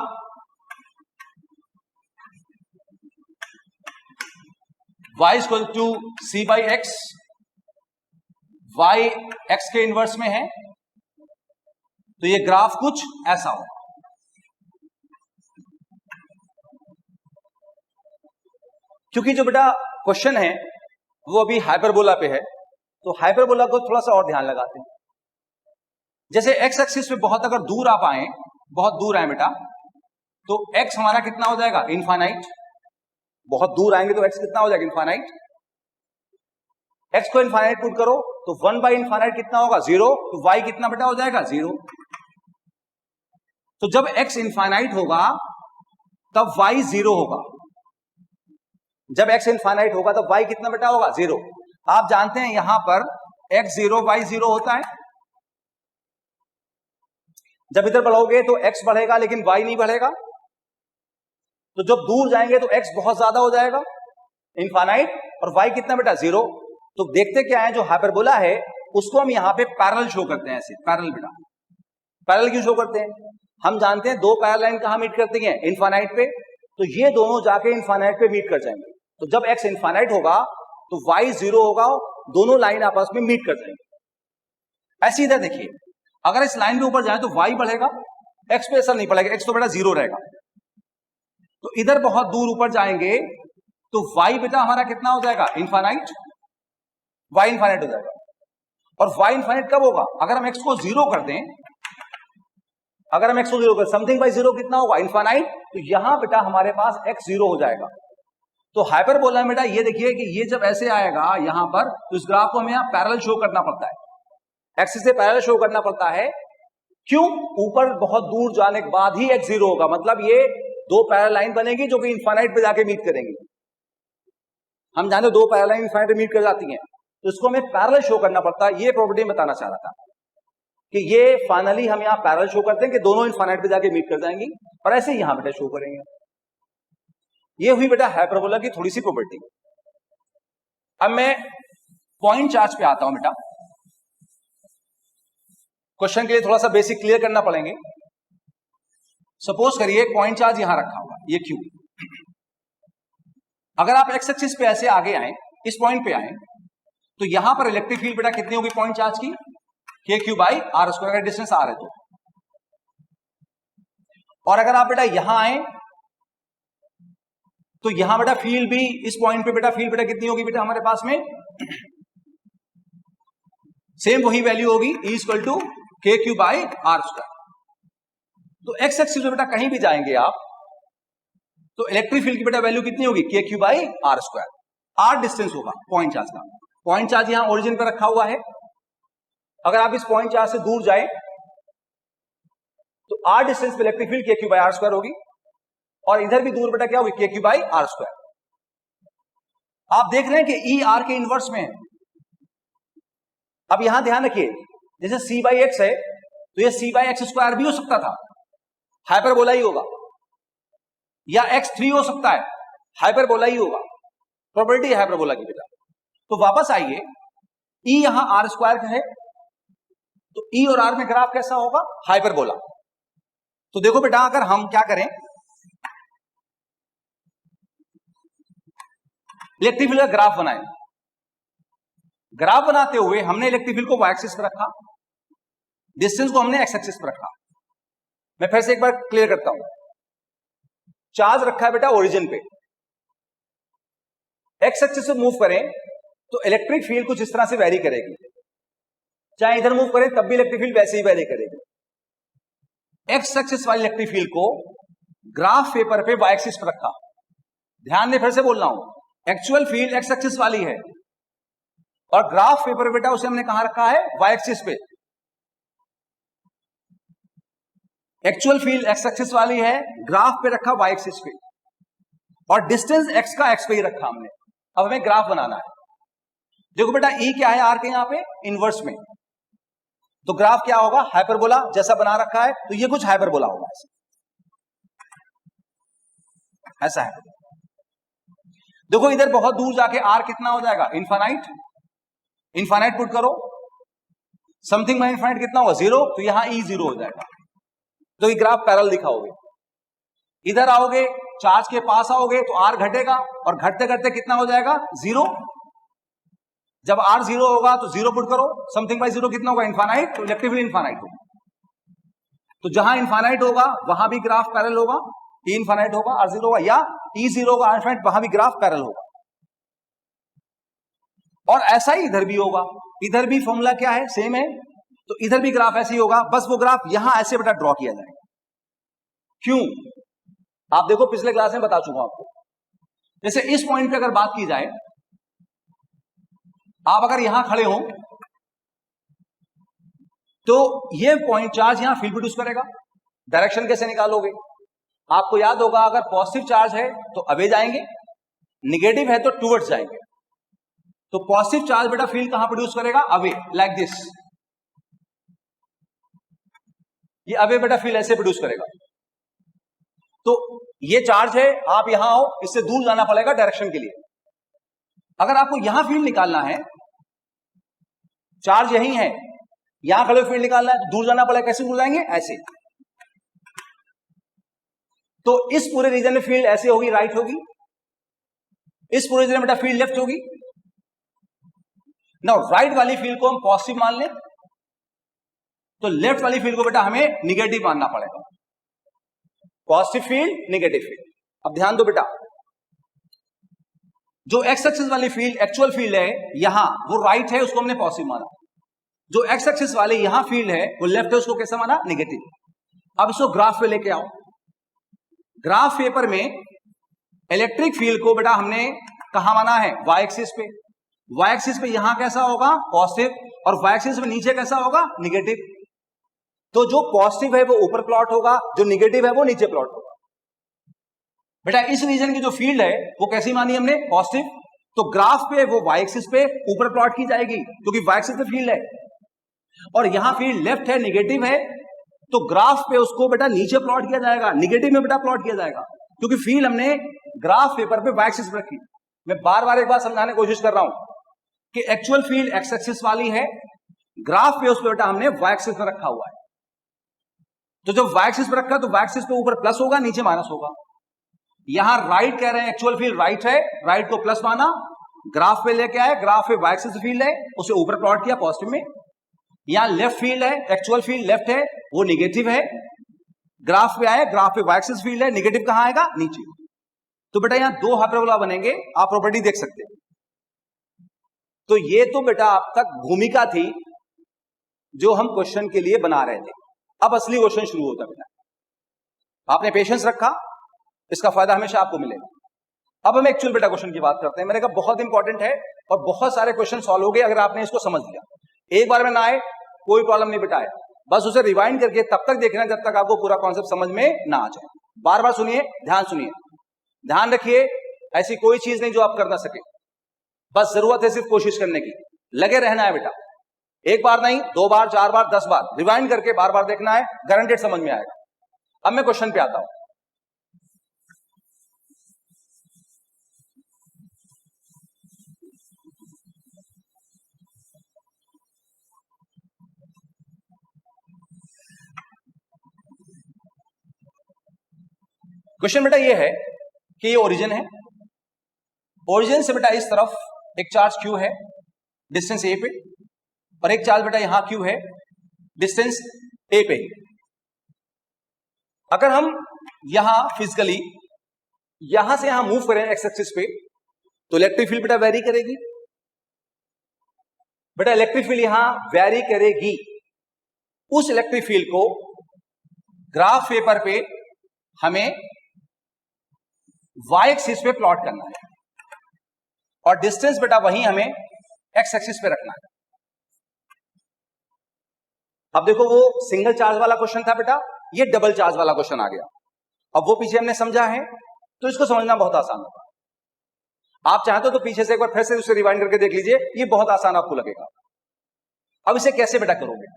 [SPEAKER 1] y equal to c by x, y x के इनवर्स में है तो ये ग्राफ कुछ ऐसा हो। क्योंकि जो बेटा क्वेश्चन है वो अभी हाइपरबोला पे है, तो हाइपरबोला को थोड़ा सा और ध्यान लगाते हैं। जैसे x एक्सिस पे बहुत अगर दूर आप आए, बहुत दूर आए बेटा, तो x हमारा कितना हो जाएगा, इनफाइनाइट। बहुत दूर आएंगे तो x कितना हो जाएगा, इनफाइनाइट। x को इनफाइनाइट पुट करो तो 1 बाई इनफाइनाइट कितना होगा, 0, तो y कितना बेटा हो जाएगा, 0। तो जब x इनफाइनाइट होगा तब y 0 होगा। जब x इनफाइनाइट होगा तब y कितना बेटा होगा, 0। आप जानते हैं यहां पर x 0 y 0 होता है। जब इधर बढ़ोगे तो x बढ़ेगा लेकिन y नहीं बढ़ेगा, तो जब दूर जाएंगे तो x बहुत ज्यादा हो जाएगा, इनफाइनाइट, और y कितना बेटा, 0। तो देखते क्या है, जो हाइपरबोला है उसको हम यहां पे पैरेलल शो करते हैं, ऐसे पैरेलल बेटा। पैरेलल क्यों शो करते हैं, हम जानते हैं दो पैरेलल लाइन कहां मीट करती हैं, इनफाइनाइट पे, तो ये दोनों जाके इनफाइनाइट पे मीट कर जाएंगे। तो जब x इनफाइनाइट होगा तो y 0 होगा, दोनों लाइन आपस में मीट कर जाएंगे। ऐसे इधर देखिए, अगर इस लाइन के ऊपर जाए तो y बढ़ेगा, x पे असर नहीं पड़ेगा, x तो बेटा 0 रहेगा। तो इधर बहुत दूर ऊपर जाएंगे तो y बेटा हमारा कितना हो जाएगा, इनफाइनाइट, y इनफाइनाइट हो जाएगा। और y इनफाइनाइट कब होगा, अगर हम x को 0 कर दें, अगर हम x को 0 कर, समथिंग बाई 0 कितना होगा, इनफाइनाइट, तो यहां बेटा हमारे पास x 0 हो जाएगा। तो हाइपरबोला में बेटा ये देखिए कि ये जब ऐसे आएगा यहां पर, तो इस ग्राफ को हमें यहां पैरेलल शो करना पड़ता है, एक्सिस से पैरेलल शो करना पड़ता है। क्यों, ऊपर बहुत दूर जाने के बाद ही x 0 होगा, मतलब ये दो पैरेलल लाइन बनेगी जो कि इनफाइनाइट पे जाके मीट करेंगी। हम जाने दो पैरेलल लाइन इनफाइनाइट पे मीट कर जाती हैं, तो इसको हमें पैरेलल शो करना पड़ता है। ये प्रॉपर्टी बताना चाह रहा था कि ये फाइनली हम यहां पैरेलल शो करते हैं कि दोनों इनफाइनाइट पे जाके मीट कर जाएंगी, और ऐसे यहां बेटा शो करेंगे। ये हुई बेटा हाइपरबोला की थोड़ी सी प्रॉपर्टी। अब मैं पॉइंट चार्ज पे आता हूं बेटा। क्वेश्चन के लिए थोड़ा सा बेसिक क्लियर करना पड़ेंगे। सपोज करिए पॉइंट चार्ज यहां रखा हुआ, ये Q। अगर आप एक्स एक्सिस पे ऐसे आगे आए, इस पॉइंट पे आए, तो यहां पर इलेक्ट्रिक फील्ड बेटा कितनी होगी पॉइंट चार्ज की, KQ बाई आर स्क्वायर, का डिस्टेंस R है तो। और अगर आप बेटा यहां आए तो यहां बेटा फील्ड भी, इस पॉइंट पे बेटा फील्ड बेटा कितनी होगी बेटा हमारे पास में, सेम वही वैल्यू होगी, E equal to KQ by r square. तो एक्स एक्सिस में बेटा कहीं भी जाएंगे आप, तो इलेक्ट्रिक फील्ड की बेटा वैल्यू कितनी होगी, KQ by r square. R distance होगा पॉइंट चार्ज का। पॉइंट चार्ज यहां ओरिजिन पर रखा हुआ है। अगर आप इस पॉइंट चार्ज से दूर जाए तो R डिस्टेंस पे electric field KQ by r square होगी, और इधर भी दूर बेटा क्या होगी, KQ बाई आर स्क्वायर। आप देख रहे हैं कि E R के इनवर्स में है। अब यहां ध्यान रखिए, जैसे C बाई एक्स है तो ये C बाई एक्स स्क्वायर भी हो सकता था, हाइपरबोला ही होगा, या x3 हो सकता है, हाइपरबोला ही होगा। प्रॉपर्टी है हाइपरबोला की बेटा। तो वापस आइए, E यहां आर स्क्वायर है, तो E और R में ग्राफ कैसा होगा, हाइपरबोला। तो देखो बेटा, अगर हम क्या करें, इलेक्ट्रिक फील्ड का ग्राफ बनाए। ग्राफ बनाते हुए हमने इलेक्ट्रिक फील्ड को y एक्सिस पर रखा, डिस्टेंस को हमने x एक्सिस पर रखा। मैं फिर से एक बार क्लियर करता हूं। चार्ज रखा है बेटा ओरिजिन पे, x एक्सिस से मूव करें तो इलेक्ट्रिक फील्ड कुछ इस तरह से वेरी करेगी। चाहे इधर मूव करें तब भी इलेक्ट्रिक फील्ड वैसे ही वेरी करेगी। एक्स एक्सिस वाली इलेक्ट्रिक फील्ड को ग्राफ पेपर पे वाई एक्सिस पर रखा। ध्यान दे, फिर से बोल रहा हूं, एक्चुअल फील्ड एक्स एक्सिस वाली है और ग्राफ पेपर बेटा उसे हमने कहां रखा है, वाई एक्सिस पे। एक्चुअल फील्ड एक्स एक्सिस वाली है, ग्राफ पे रखा वाई एक्सिस पे, और डिस्टेंस एक्स का एक्स पे ही रखा हमने। अब हमें ग्राफ बनाना है। देखो बेटा ई क्या है आर के यहां पे इनवर्स में, तो ग्राफ क्या होगा, हाइपरबोला जैसा बना रखा है, तो ये कुछ हाइपरबोला होगा ऐसा है। देखो इधर बहुत दूर जाके आर कितना हो जाएगा, इनफाइनाइट। इनफाइनाइट पुट करो, समथिंग बाय इनफाइनाइट कितना होगा, 0, तो यहां ई 0 हो जाएगा। तो ये ग्राफ पैरेलल दिखाओगे। इधर आओगे, चार्ज के पास आओगे तो आर घटेगा, और घटते घटते कितना हो जाएगा, 0। जब आर 0 होगा तो 0 पुट करो, समथिंग बाय 0 कितना होगा, इनफाइनाइट, तो इलेक्ट्रिक फील्ड इनफाइनाइट होगा। तो जहां इनफाइनाइट होगा वहां भी ग्राफ पैरेलल होगा, ई इनफाइनाइट होगा, आर 0 होगा, या ई 0 होगा, आर इनफाइनाइट, वहां भी ग्राफ पैरेलल होगा। और ऐसा ही इधर भी होगा, इधर भी फॉर्मूला क्या है, सेम है, तो इधर भी ग्राफ ऐसे ही होगा, बस वो ग्राफ यहां ऐसे बेटा ड्रॉ किया जाएगा। क्यों, आप देखो पिछले क्लास में बता चुका आपको। जैसे इस पॉइंट पे अगर बात की जाए, आप अगर यहां खड़े हो तो ये पॉइंट चार्ज यहां फील्ड प्रोड्यूस करेगा। डायरेक्शन कैसे निकालोगे, आपको याद होगा, अगर पॉजिटिव चार्ज है तो अवे जाएंगे, निगेटिव है तो टूवर्ड्स जाएंगे। तो पॉजिटिव चार्ज बेटा फील्ड कहां प्रोड्यूस करेगा, अवे, लाइक दिस। ये अवे बेटा फील्ड ऐसे प्रोड्यूस करेगा। तो ये चार्ज है, आप यहां आओ, इससे दूर जाना पड़ेगा डायरेक्शन के लिए। अगर आपको यहां फील्ड निकालना है, चार्ज यही है, यहां खड़े फील्ड निकालना है, दूर जाना पड़ेगा। कैसे दूर जाएंगे, ऐसे। तो इस पूरे रीजन में फील्ड ऐसे होगी, राइट होगी, इस पूरे रीजन में बेटा फील्ड लेफ्ट होगी। नाउ राइट वाली फील्ड को हम पॉजिटिव मान लें, तो लेफ्ट वाली फील्ड को बेटा हमें निगेटिव मानना पड़ेगा। Positive field, negative field. अब ध्यान दो बेटा, जो एक्स एक्सिस वाली फील्ड एक्चुअल फील्ड है यहां, वो राइट है, उसको हमने पॉजिटिव माना। जो एक्स एक्सिस वाले यहां फील्ड है वो लेफ्ट है, उसको कैसे माना, नेगेटिव। अब इसको ग्राफ पे लेके आओ। ग्राफ पेपर में इलेक्ट्रिक फील्ड को बेटा हमने कहां माना है, वाई एक्सिस पे। वाई एक्सिस पे यहां कैसा होगा, पॉजिटिव, और वाई एक्सिस पे नीचे कैसा होगा, नेगेटिव। तो जो पॉजिटिव है वो ऊपर प्लॉट होगा, जो नेगेटिव है वो नीचे प्लॉट होगा। बेटा इस रीजन की जो फील्ड है वो कैसी मानी हमने, पॉजिटिव। तो ग्राफ पे वो वाई एक्सिस पे ऊपर प्लॉट की जाएगी, क्योंकि वाई एक्सिस पे फील्ड है, और यहां फील्ड लेफ्ट है, नेगेटिव है, तो ग्राफ पे उसको बेटा नीचे प्लॉट किया जाएगा, नेगेटिव में बेटा प्लॉट किया जाएगा, क्योंकि फील्ड हमने ग्राफ पेपर पे वाई एक्सिस पे रखी। मैं बार बार एक बार समझाने की कोशिश कर रहा हूं कि एक्चुअल फील्ड एक्स एक्सिस वाली है, ग्राफ पे उस पे बेटा हमने वाई एक्सिस पे रखा हुआ है। तो जब वाई एक्सिस पे रखा तो वाई एक्सिस पे ऊपर प्लस होगा, नीचे माइनस होगा। यहां राइट कह रहे हैं, एक्चुअल फील्ड राइट है, राइट को प्लस माना, ग्राफ पे लेके आए, ग्राफ पे वाई एक्सिस फील्ड है, उसे ऊपर प्लॉट किया पॉजिटिव में। यहां लेफ्ट फील्ड है, एक्चुअल फील्ड लेफ्ट है, वो नेगेटिव है, ग्राफ पे आए, ग्राफ पे वाई एक्सिस फील्ड है, नेगेटिव कहां आएगा, नीचे। तो बेटा यहां दो हाइपरबोला बनेंगे, आप प्रॉपर्टी देख सकते हैं। तो ये तो बेटा अब तक भूमिका थी जो हम क्वेश्चन के लिए बना रहे थे। अब असली क्वेश्चन शुरू होता है बेटा। आपने पेशेंस रखा, इसका फायदा हमेशा आपको मिलेगा। अब हम एक्चुअल बेटा क्वेश्चन की बात करते हैं। मैंने कहा बहुत इंपॉर्टेंट है और बहुत सारे क्वेश्चन सॉल्व हो गए अगर आपने इसको समझ लिया। एक बार में ना आए कोई प्रॉब्लम नहीं बेटा है, बस उसे रिवाइंड करके तब तक देखना जब तक आपको पूरा कॉन्सेप्ट समझ में ना आ जाए। बार बार सुनिए, ध्यान सुनिए, ध्यान रखिए, ऐसी कोई चीज नहीं जो आप कर ना सके। बस जरूरत है सिर्फ कोशिश करने की, लगे रहना है बेटा। एक बार नहीं, 2 बार, 4 बार, 10 बार रिवाइंड करके बार बार देखना है, गारंटेड समझ में आएगा। अब मैं क्वेश्चन पे आता हूं। क्वेश्चन बेटा ये है कि ये ओरिजिन है, ओरिजिन से बेटा इस तरफ एक चार्ज Q है डिस्टेंस A पे, और एक चार्ज बेटा यहां Q है डिस्टेंस A पे। अगर हम यहां फिजिकली यहां से यहां मूव करें एक्स एक्सिस पे, तो इलेक्ट्रिक फील्ड बेटा वेरी करेगी। बेटा इलेक्ट्रिक फील्ड यहां वेरी करेगी। उस इलेक्ट्रिक फील्ड को ग्राफ पेपर पे हमें y एक्सिस पे प्लॉट करना है और डिस्टेंस बेटा वहीं हमें x एक्सिस पे रखना है। अब देखो वो सिंगल चार्ज वाला क्वेश्चन था बेटा, ये डबल चार्ज वाला क्वेश्चन आ गया। अब वो पीछे हमने समझा है तो इसको समझना बहुत आसान होगा। आप चाहते हो तो पीछे से एक बार फिर से उसे रिवाइंड करके देख लीजिए, ये बहुत आसान आपको लगेगा। अब इसे कैसे बेटा करोगे?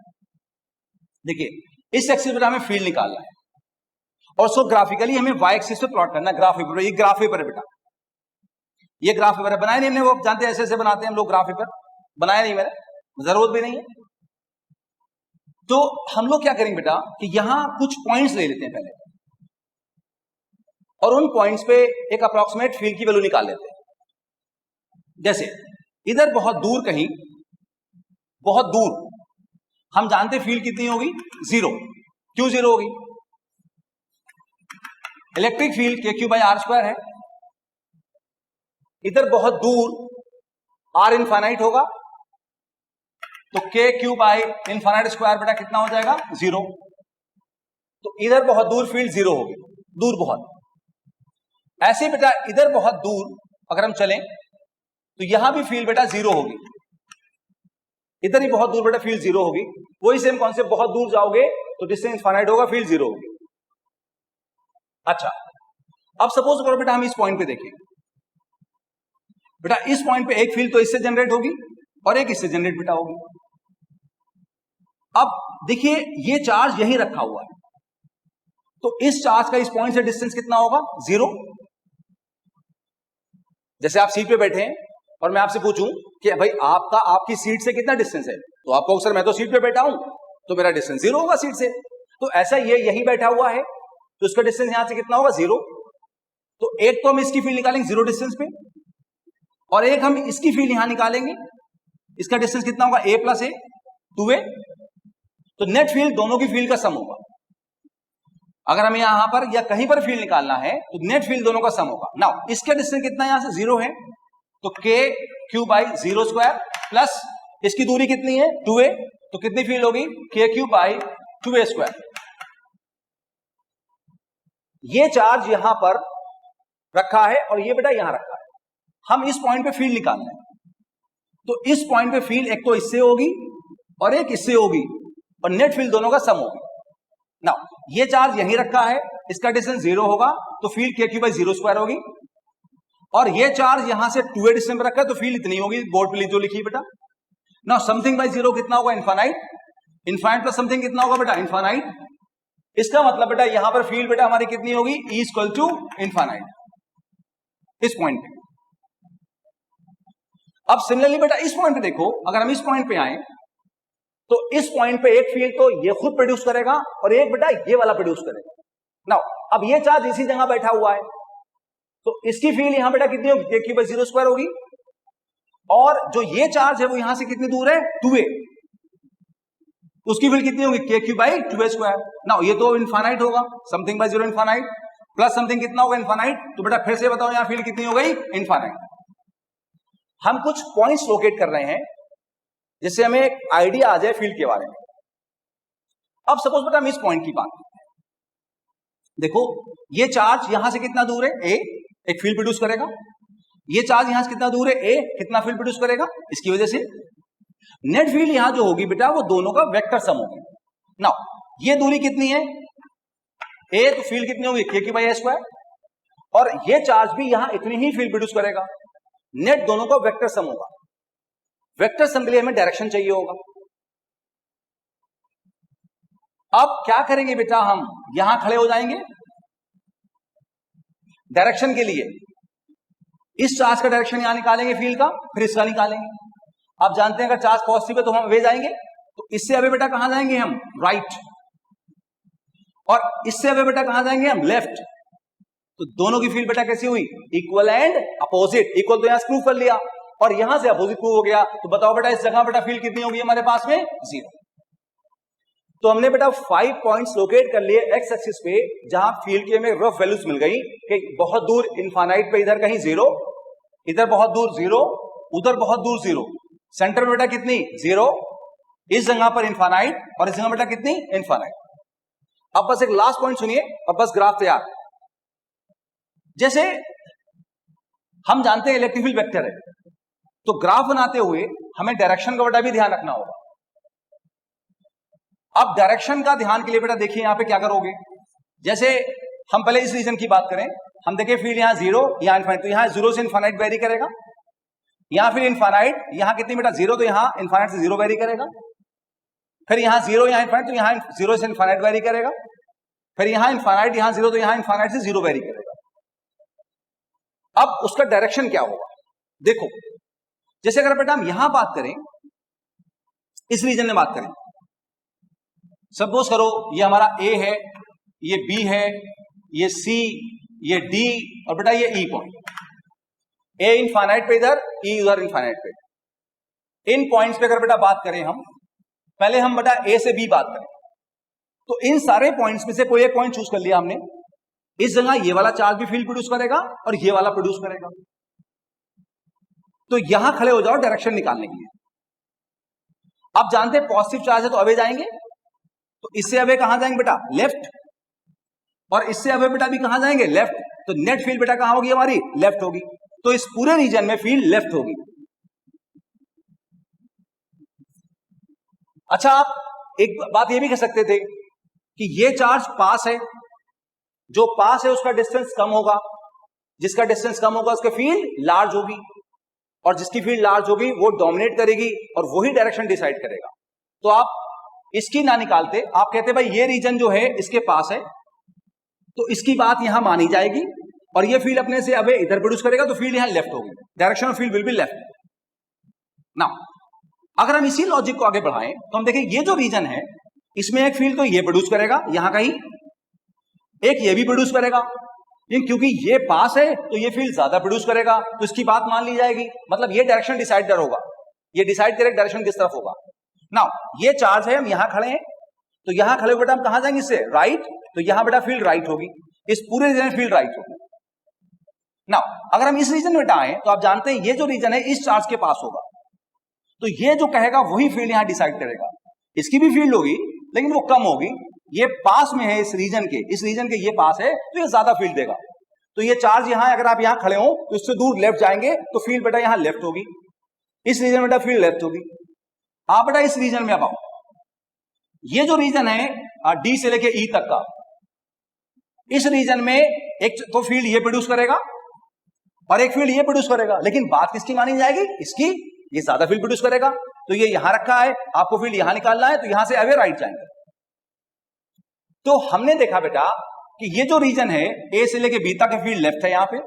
[SPEAKER 1] देखिए इस एक्सिस पे हमें फील्ड निकालना है और उसको ग्राफिकली हमें y एक्सिस पे प्लॉट करना है। ग्राफ पेपर, ये ग्राफ पेपर है बेटा, ये ग्राफ पेपर है। बनाया नहीं हमने, वो जानते हैं ऐसे ऐसे बनाते हैं हम लोग ग्राफ पेपर, बनाया नहीं मैंने, जरूरत भी नहीं है। तो हम लोग क्या करेंगे बेटा कि यहां कुछ पॉइंट्स ले लेते हैं पहले और उन पॉइंट्स पे एक अप्रोक्सीमेट फील्ड की वैल्यू निकाल लेते हैं। जैसे इधर बहुत दूर, कहीं बहुत दूर हम जानते फील्ड कितनी होगी? 0। क्यों 0 होगी? इलेक्ट्रिक फील्ड KQ/R² है। इधर बहुत दूर R इनफाइनाइट होगा तो KQ/∞² बेटा कितना हो जाएगा? 0। तो इधर बहुत दूर फील्ड 0 होगी, दूर बहुत। ऐसे बेटा इधर बहुत दूर अगर हम चलें तो यहां भी फील्ड बेटा 0 होगी। इधर ही बहुत दूर बेटा फील्ड 0 होगी। वही सेम कॉन्सेप्ट, बहुत दूर जाओगे तो डिस्टेंस इनफाइनाइट होगा, फील्ड 0 होगी। अच्छा, अब सपोज करो बेटा हम इस पॉइंट पे देखें। बेटा इस पॉइंट पे एक फील्ड तो इससे जनरेट होगी और एक इससे जनरेट बेटा होगी। अब देखिए ये चार्ज यहीं रखा हुआ है तो इस चार्ज का इस पॉइंट से डिस्टेंस कितना होगा? 0। जैसे आप सीट पे बैठे हैं और मैं आपसे पूछूं कि भाई आपकी सीट से कितना डिस्टेंस है, तो आप कहोगे सर मैं तो सीट पे बैठा हूं तो मेरा डिस्टेंस 0 होगा सीट से। तो ऐसा ये यहीं बैठा हुआ है तो उसका डिस्टेंस यहां से कितना होगा? 0। तो एक तो हम इसकी फील्ड निकालेंगे 0 डिस्टेंस पे और एक हम इसकी फील्ड यहां निकालेंगे। इसका डिस्टेंस कितना होगा? a + a 2a। तो नेट फील्ड दोनों की फील्ड का सम होगा। अगर हमें यहां पर या कहीं पर फील्ड निकालना है तो नेट फील्ड दोनों का सम होगा। नाउ इसका डिस्टेंस कितना यहां से? 0 है तो KQ/02 प्लस इसकी दूरी कितनी है? 2a। तो कितनी फील्ड होगी? KQ/2a²। ये चार्ज यहां पर रखा है और ये बेटा यहां रखा है। हम इस पॉइंट पे फील्ड निकालना है तो इस पॉइंट पे फील्ड एक तो इससे होगी और एक इससे होगी और नेट फील्ड दोनों का सम होगी। नाउ ये चार्ज यहीं रखा है, इसका डिस्टेंस 0 होगा तो फील्ड KQ/02 होगी और ये चार्ज यहां से 2a डिस्टेंस पर रखा है तो फील्ड इतनी होगी, बोर्ड पे जो लिखी बेटा। नाउ समथिंग बाय 0 कितना होगा? इनफाइनाइट। इनफाइनाइट प्लस समथिंग कितना होगा बेटा? इनफाइनाइट। इसका मतलब बेटा यहां पर फील्ड बेटा हमारी कितनी होगी? E=इनफाइनाइट इस पॉइंट पे। अब सिमिलरली बेटा इस पॉइंट पे देखो, अगर हम इस पॉइंट पे आए तो इस पॉइंट पे एक फील्ड तो ये खुद प्रोड्यूस करेगा और एक बेटा ये वाला प्रोड्यूस करेगा। नाउ अब ये चार्ज इसी जगह बैठा हुआ है तो इसकी फील्ड यहां बेटा कितनी होगी? KQ/02 होगी और जो ये चार्ज है वो यहां से कितनी दूर है? 2a। उसकी फील्ड कितनी होगी? KQ/2a²। नाउ ये तो इनफाइनाइट होगा, something bye 0 infinite plus something कितना होगा? इनफाइनाइट। तो बेटा फिर से बताओ यहां फील्ड कितनी हो गई? इनफाइनाइट। हम कुछ पॉइंट्स लोकेट कर रहे हैं जिससे हमें एक आइडिया आ जाए फील्ड के बारे में। अब सपोज बेटा हम इस पॉइंट की बात करते हैं। देखो ये चार्ज यहां से कितना दूर है? a, एक फील्ड प्रोड्यूस करेगा। ये चार्ज यहां से कितना दूर है? a, कितना फील्ड प्रोड्यूस करेगा? इसकी वजह से नेट फील्ड यहां जो होगी बेटा वो दोनों का वेक्टर सम होगी। नाउ ये दूरी कितनी है? a, तो फील्ड कितनी होगी? KQ/a² और ये चार्ज भी यहां इतनी ही फील्ड प्रोड्यूस करेगा। नेट दोनों का वेक्टर सम होगा। वेक्टर सम के लिए हमें डायरेक्शन चाहिए होगा। अब क्या करेंगे बेटा, हम यहां खड़े हो जाएंगे डायरेक्शन के लिए। इस चार्ज का डायरेक्शन यहां निकालेंगे फील्ड का, फिर इसका निकालेंगे। आप जानते हैं अगर चार्ज पॉजिटिव है तो हम वे जाएंगे, तो इससे अभी बेटा कहां जाएंगे हम? राइट। और इससे अभी बेटा कहां जाएंगे हम? लेफ्ट। तो दोनों की फील्ड बेटा कैसी हुई? Equal and opposite. इक्वल तो यहां से प्रूव कर लिया और यहां से अपोजिट प्रूव हो गया। तो बताओ बेटा इस जगह बेटा फील्ड कितनी होगी हमारे पास में? 0। तो हमने बेटा 5 पॉइंट्स लोकेट कर लिए एक्स एक्सिस पे जहां फील्ड की हमें रफ वैल्यूज मिल गई कि बहुत दूर इनफाइनाइट पे इधर कहीं 0, इधर बहुत दूर 0, उधर बहुत दूर 0। सेंटर में बेटा कितनी 0, इस जगह पर इनफाइनाइट और इस जगह बेटा कितनी इनफाइनाइट। अब बस एक लास्ट पॉइंट सुनिए और बस ग्राफ तैयार। जैसे हम जानते हैं इलेक्ट्रिक फील्ड वेक्टर है, तो ग्राफ बनाते हुए हमें डायरेक्शन का बेटा भी ध्यान रखना होगा। अब डायरेक्शन का ध्यान के लिए बेटा देखिए यहां पे क्या करोगे। जैसे हम पहले इस रीजन की बात करें, हम देखें फील्ड यहां 0 यहां इनफाइनाइट, तो यहां 0 से इनफाइनाइट वेरी करेगा। यहां फिर इनफाइनाइट, यहां कितनी बेटा 0, तो यहां इनफाइनाइट से 0 वेरी करेगा। फिर यहां 0 यहां इनफाइनाइट, तो यहां 0 से इनफाइनाइट वेरी करेगा। फिर यहां इनफाइनाइट यहां 0, तो यहां इनफाइनाइट से 0 वेरी करेगा। अब उसका डायरेक्शन क्या होगा देखो। जैसे अगर बेटा हम यहां बात करें, इस रीजन में बात करें, सपोज करो ये हमारा ए है, ये बी है, ये सी, ये डी और बेटा ये ई पॉइंट। ए इनफाइनाइट पे इधर, ई उधर इनफाइनाइट पे। इन पॉइंट्स पे अगर बेटा बात करें हम, पहले हम बेटा ए से बी बात करें, तो इन सारे पॉइंट्स में से कोई एक पॉइंट चूज कर लिया हमने। इस जगह ये वाला चार्ज भी फील्ड प्रोड्यूस करेगा और ये वाला प्रोड्यूस करेगा। तो यहां खड़े हो जाओ डायरेक्शन निकालने के लिए। आप जानते हैं पॉजिटिव चार्ज है तो अवे जाएंगे, तो इससे अवे कहां जाएंगे बेटा लेफ्ट, और इससे अवे बेटा भी कहां जाएंगे लेफ्ट। तो नेट फील्ड बेटा कहां होगी हमारी लेफ्ट होगी। तो इस पूरे रीजन में फील्ड लेफ्ट होगी। अच्छा, आप एक बात ये भी कह सकते थे कि ये चार्ज पास है, जो पास है उसका डिस्टेंस कम होगा, जिसका डिस्टेंस कम होगा उसकी फील्ड लार्ज होगी, और जिसकी फील्ड लार्ज होगी वो डोमिनेट करेगी और वही डायरेक्शन डिसाइड करेगा। तो आप इसकी ना निकालते, आप कहते भाई ये रीजन जो है इसके पास है, तो इसकी बात यहां मानी जाएगी, और ये फील्ड अपने से अब इधर प्रोड्यूस करेगा, तो फील्ड यहां लेफ्ट होगी, direction of field will be left. ना अगर हम इसी लॉजिक को आगे बढ़ाएं तो हम देखें ये जो रीजन है इसमें एक फील्ड तो ये प्रोड्यूस करेगा यहां का ही, एक ये भी प्रोड्यूस करेगा, लेकिन क्योंकि ये पास है तो ये फील्ड ज्यादा प्रोड्यूस करेगा, तो इसकी बात मान ली जाएगी। मतलब ये डायरेक्शन डिसाइडर होगा, ये डिसाइड करेगा डायरेक्शन किस तरफ होगा। नाउ ये चार्ज है, हम यहां खड़े हैं, तो यहां खड़े बेटा हम कहां जाएंगे इससे राइट, तो यहां बेटा फील्ड राइट होगी, इस पूरे रीजन में फील्ड राइट होगी। नाउ अगर हम इस रीजन में बेटा आए तो आप जानते हैं ये जो रीजन है इस चार्ज के पास होगा, तो ये जो कहेगा वही फील्ड यहां डिसाइड करेगा। इसकी भी फील्ड होगी लेकिन वो कम होगी, ये पास में है इस रीजन के ये पास है तो ये ज्यादा फील्ड देगा। तो ये चार्ज यहां अगर आप यहां खड़े हो तो इससे दूर लेफ्ट जाएंगे तो फील्ड बेटा यहां लेफ्ट होगी, इस रीजन में बेटा फील्ड लेफ्ट होगी। आप बेटा इस रीजन में अब आओ, ये जो रीजन है डी से लेके ई तक का, इस रीजन में एक तो फील्ड ये प्रोड्यूस करेगा और एक फील्ड ये प्रोड्यूस करेगा, लेकिन बात किसकी मानी जाएगी इसकी, ये ज्यादा फील्ड प्रोड्यूस करेगा। तो ये यहां रखा है, आपको फील्ड यहां निकालना है, तो यहां से अवे राइट जाएंगे। तो हमने देखा बेटा कि ये जो रीजन है ए से लेके बी तक का फील्ड लेफ्ट है, यहां पे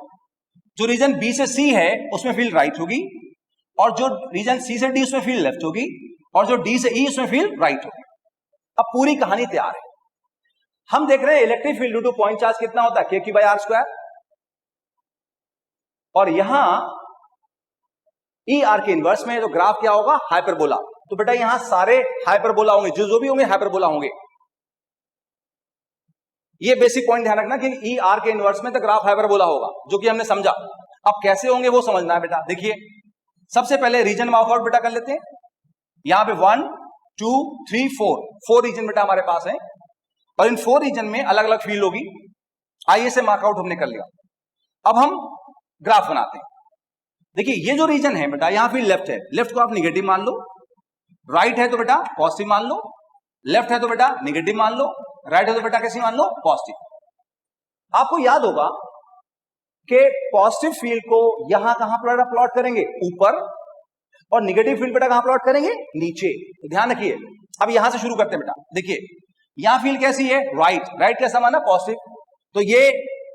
[SPEAKER 1] जो रीजन बी से सी है उसमें फील्ड राइट होगी, और जो रीजन सी से डी उसमें फील्ड लेफ्ट होगी, और जो डी से ई उसमें फील्ड राइट होगी। अब पूरी कहानी तैयार है। हम देख रहे हैं electric field due to point charge कितना होता है kq/r², और यहां ई आर के इनवर्स में तो ग्राफ क्या होगा हाइपरबोला। तो बेटा यहां सारे हाइपरबोला होंगे, जो भी होंगे हाइपरबोला होंगे। ये बेसिक पॉइंट ध्यान रखना कि ई आर के इनवर्स में तो ग्राफ हाइपरबोला होगा, जो कि हमने समझा। अब कैसे होंगे वो समझना है बेटा। देखिए सबसे पहले रीजन वर्कआउट बेटा कर लेते हैं। यहां पे 1 2 3 4 रीजन बेटा हमारे पास है, और इन 4 रीजन में अलग अलग फील्ड होगी। आइए से मार्कआउट हमने कर लिया। अब हम ग्राफ बनाते हैं। देखिए ये जो रीजन है बेटा यहां फील्ड लेफ्ट है, लेफ्ट को आप निगेटिव मान लो, राइट है तो बेटा पॉजिटिव मान लो, लेफ्ट है तो बेटा निगेटिव मान लो, राइट है तो बेटा कैसे मान लो पॉजिटिव। आपको याद होगा कि पॉजिटिव फील्ड को यहां कहां पर प्लॉट करेंगे ऊपर, और निगेटिव फील्ड बेटा कहां प्लॉट करेंगे नीचे। तो ध्यान रखिए, अब यहां से शुरू करते हैं बेटा। देखिए यहां फील्ड कैसी है राइट, राइट कैसा माना पॉजिटिव। तो ये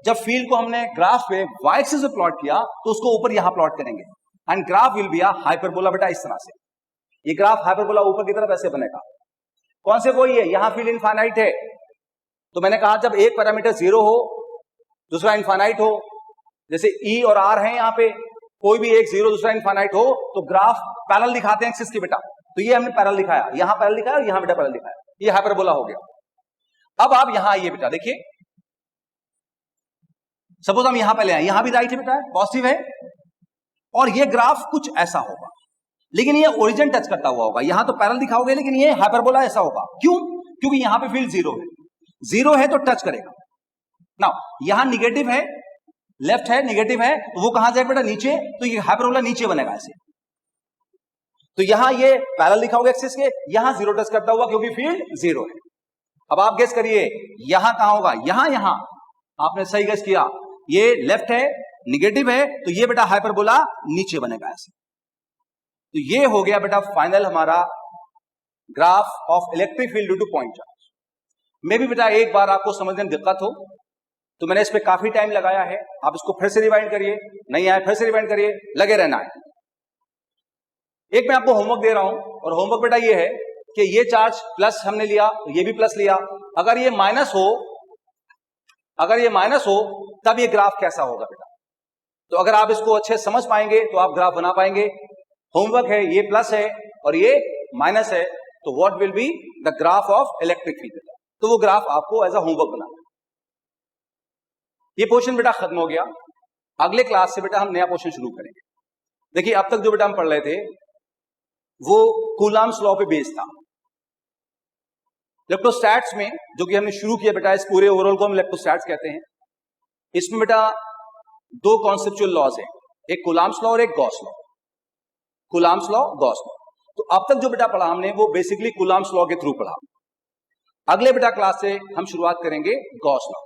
[SPEAKER 1] जब फील्ड को हमने ग्राफ पे वाई एक्सिस से प्लॉट किया तो उसको ऊपर यहां प्लॉट करेंगे, and graph will be a hyperbola बेटा इस तरह से। ये ग्राफ हाइपरबोला ऊपर की तरफ ऐसे बनेगा। कौन से कोई है, यहां फील्ड इनफाइनाइट है, तो मैंने कहा जब एक पैरामीटर 0 हो दूसरा इनफाइनाइट हो, जैसे ई और आर है यहां पे, कोई भी एक 0 दूसरा इनफाइनाइट हो, तो ग्राफ पैरेलल दिखाते हैं एक्सिस के बेटा। तो ये हमने पैरेलल दिखाया, यहां पैरेलल दिखाया और यहां बेटा पैरेलल दिखाया, ये हाइपरबोला हो गया। अब आप यहां आइए बेटा, देखिए सपोज हम यहां पहले आए, यहां भी राइट है बेटा पॉजिटिव है, और ये ग्राफ कुछ ऐसा होगा। लेकिन ये ओरिजिन टच करता हुआ होगा। यहां तो पैरेलल दिखाओगे लेकिन ये हाइपरबोला ऐसा होगा। क्यों? क्योंकि यहां पे फील्ड जीरो है, जीरो है तो टच करेगा ना। यहां निगेटिव है, लेफ्ट है, निगेटिव है, तो वो कहां जाएगा बेटा? नीचे, तो ये हाइपरबोला नीचे बनेगा ऐसे। तो यहां ये पैरेलल दिखाओगे एक्सिस के, यहां जीरो टच करता हुआ क्योंकि फील्ड जीरो है। अब आप गेस करिए यहां कहां होगा? यहां आपने सही गेस किया, ये लेफ्ट है, निगेटिव है, तो ये बेटा हाइपरबोला नीचे बनेगा ऐसे। तो ये हो गया बेटा फाइनल हमारा graph of electric field due to point charge. मे भी बेटा एक बार आपको समझने में दिक्कत हो, तो मैंने इस पे काफी टाइम लगाया है, आप इसको फिर से रिवाइंड करिए, नहीं आए फिर से रिवाइंड करिए, लगे रहना है। एक मैं आपको होमवर्क दे रहा हूं, और होमवर्क बेटा ये है कि ये चार्ज प्लस हमने लिया, ये भी प्लस लिया, अगर ये माइनस हो तब ये ग्राफ कैसा होगा बेटा? तो अगर आप इसको अच्छे समझ पाएंगे तो आप ग्राफ बना पाएंगे। होमवर्क है, ये प्लस है और ये माइनस है, तो what will be the graph of electric field? तो वो ग्राफ आपको एज अ होमवर्क बनाना है। ये पोर्शन बेटा खत्म हो गया। अगले क्लास से बेटा हम नया पोर्शन शुरू करेंगे। देखिए अब तक जो बेटा हम पढ़ रहे थे वो कूलाम्स लॉ पे बेस्ड था। इलेक्ट्रोस्टैट्स में जो कि हमने शुरू किया बेटा, इस पूरे ओवरऑल को हम इलेक्ट्रोस्टैट्स कहते हैं। इसमें बेटा दो कॉन्सेप्चुअल लॉज हैं, एक कूलाम्स लॉ और एक Gauss law. Coulombs law, Gauss law. तो अब तक जो बेटा पढ़ा हमने वो बेसिकली कूलाम्स लॉ के थ्रू पढ़ा। अगले बेटा क्लास से हम शुरुआत करेंगे गॉस लॉ।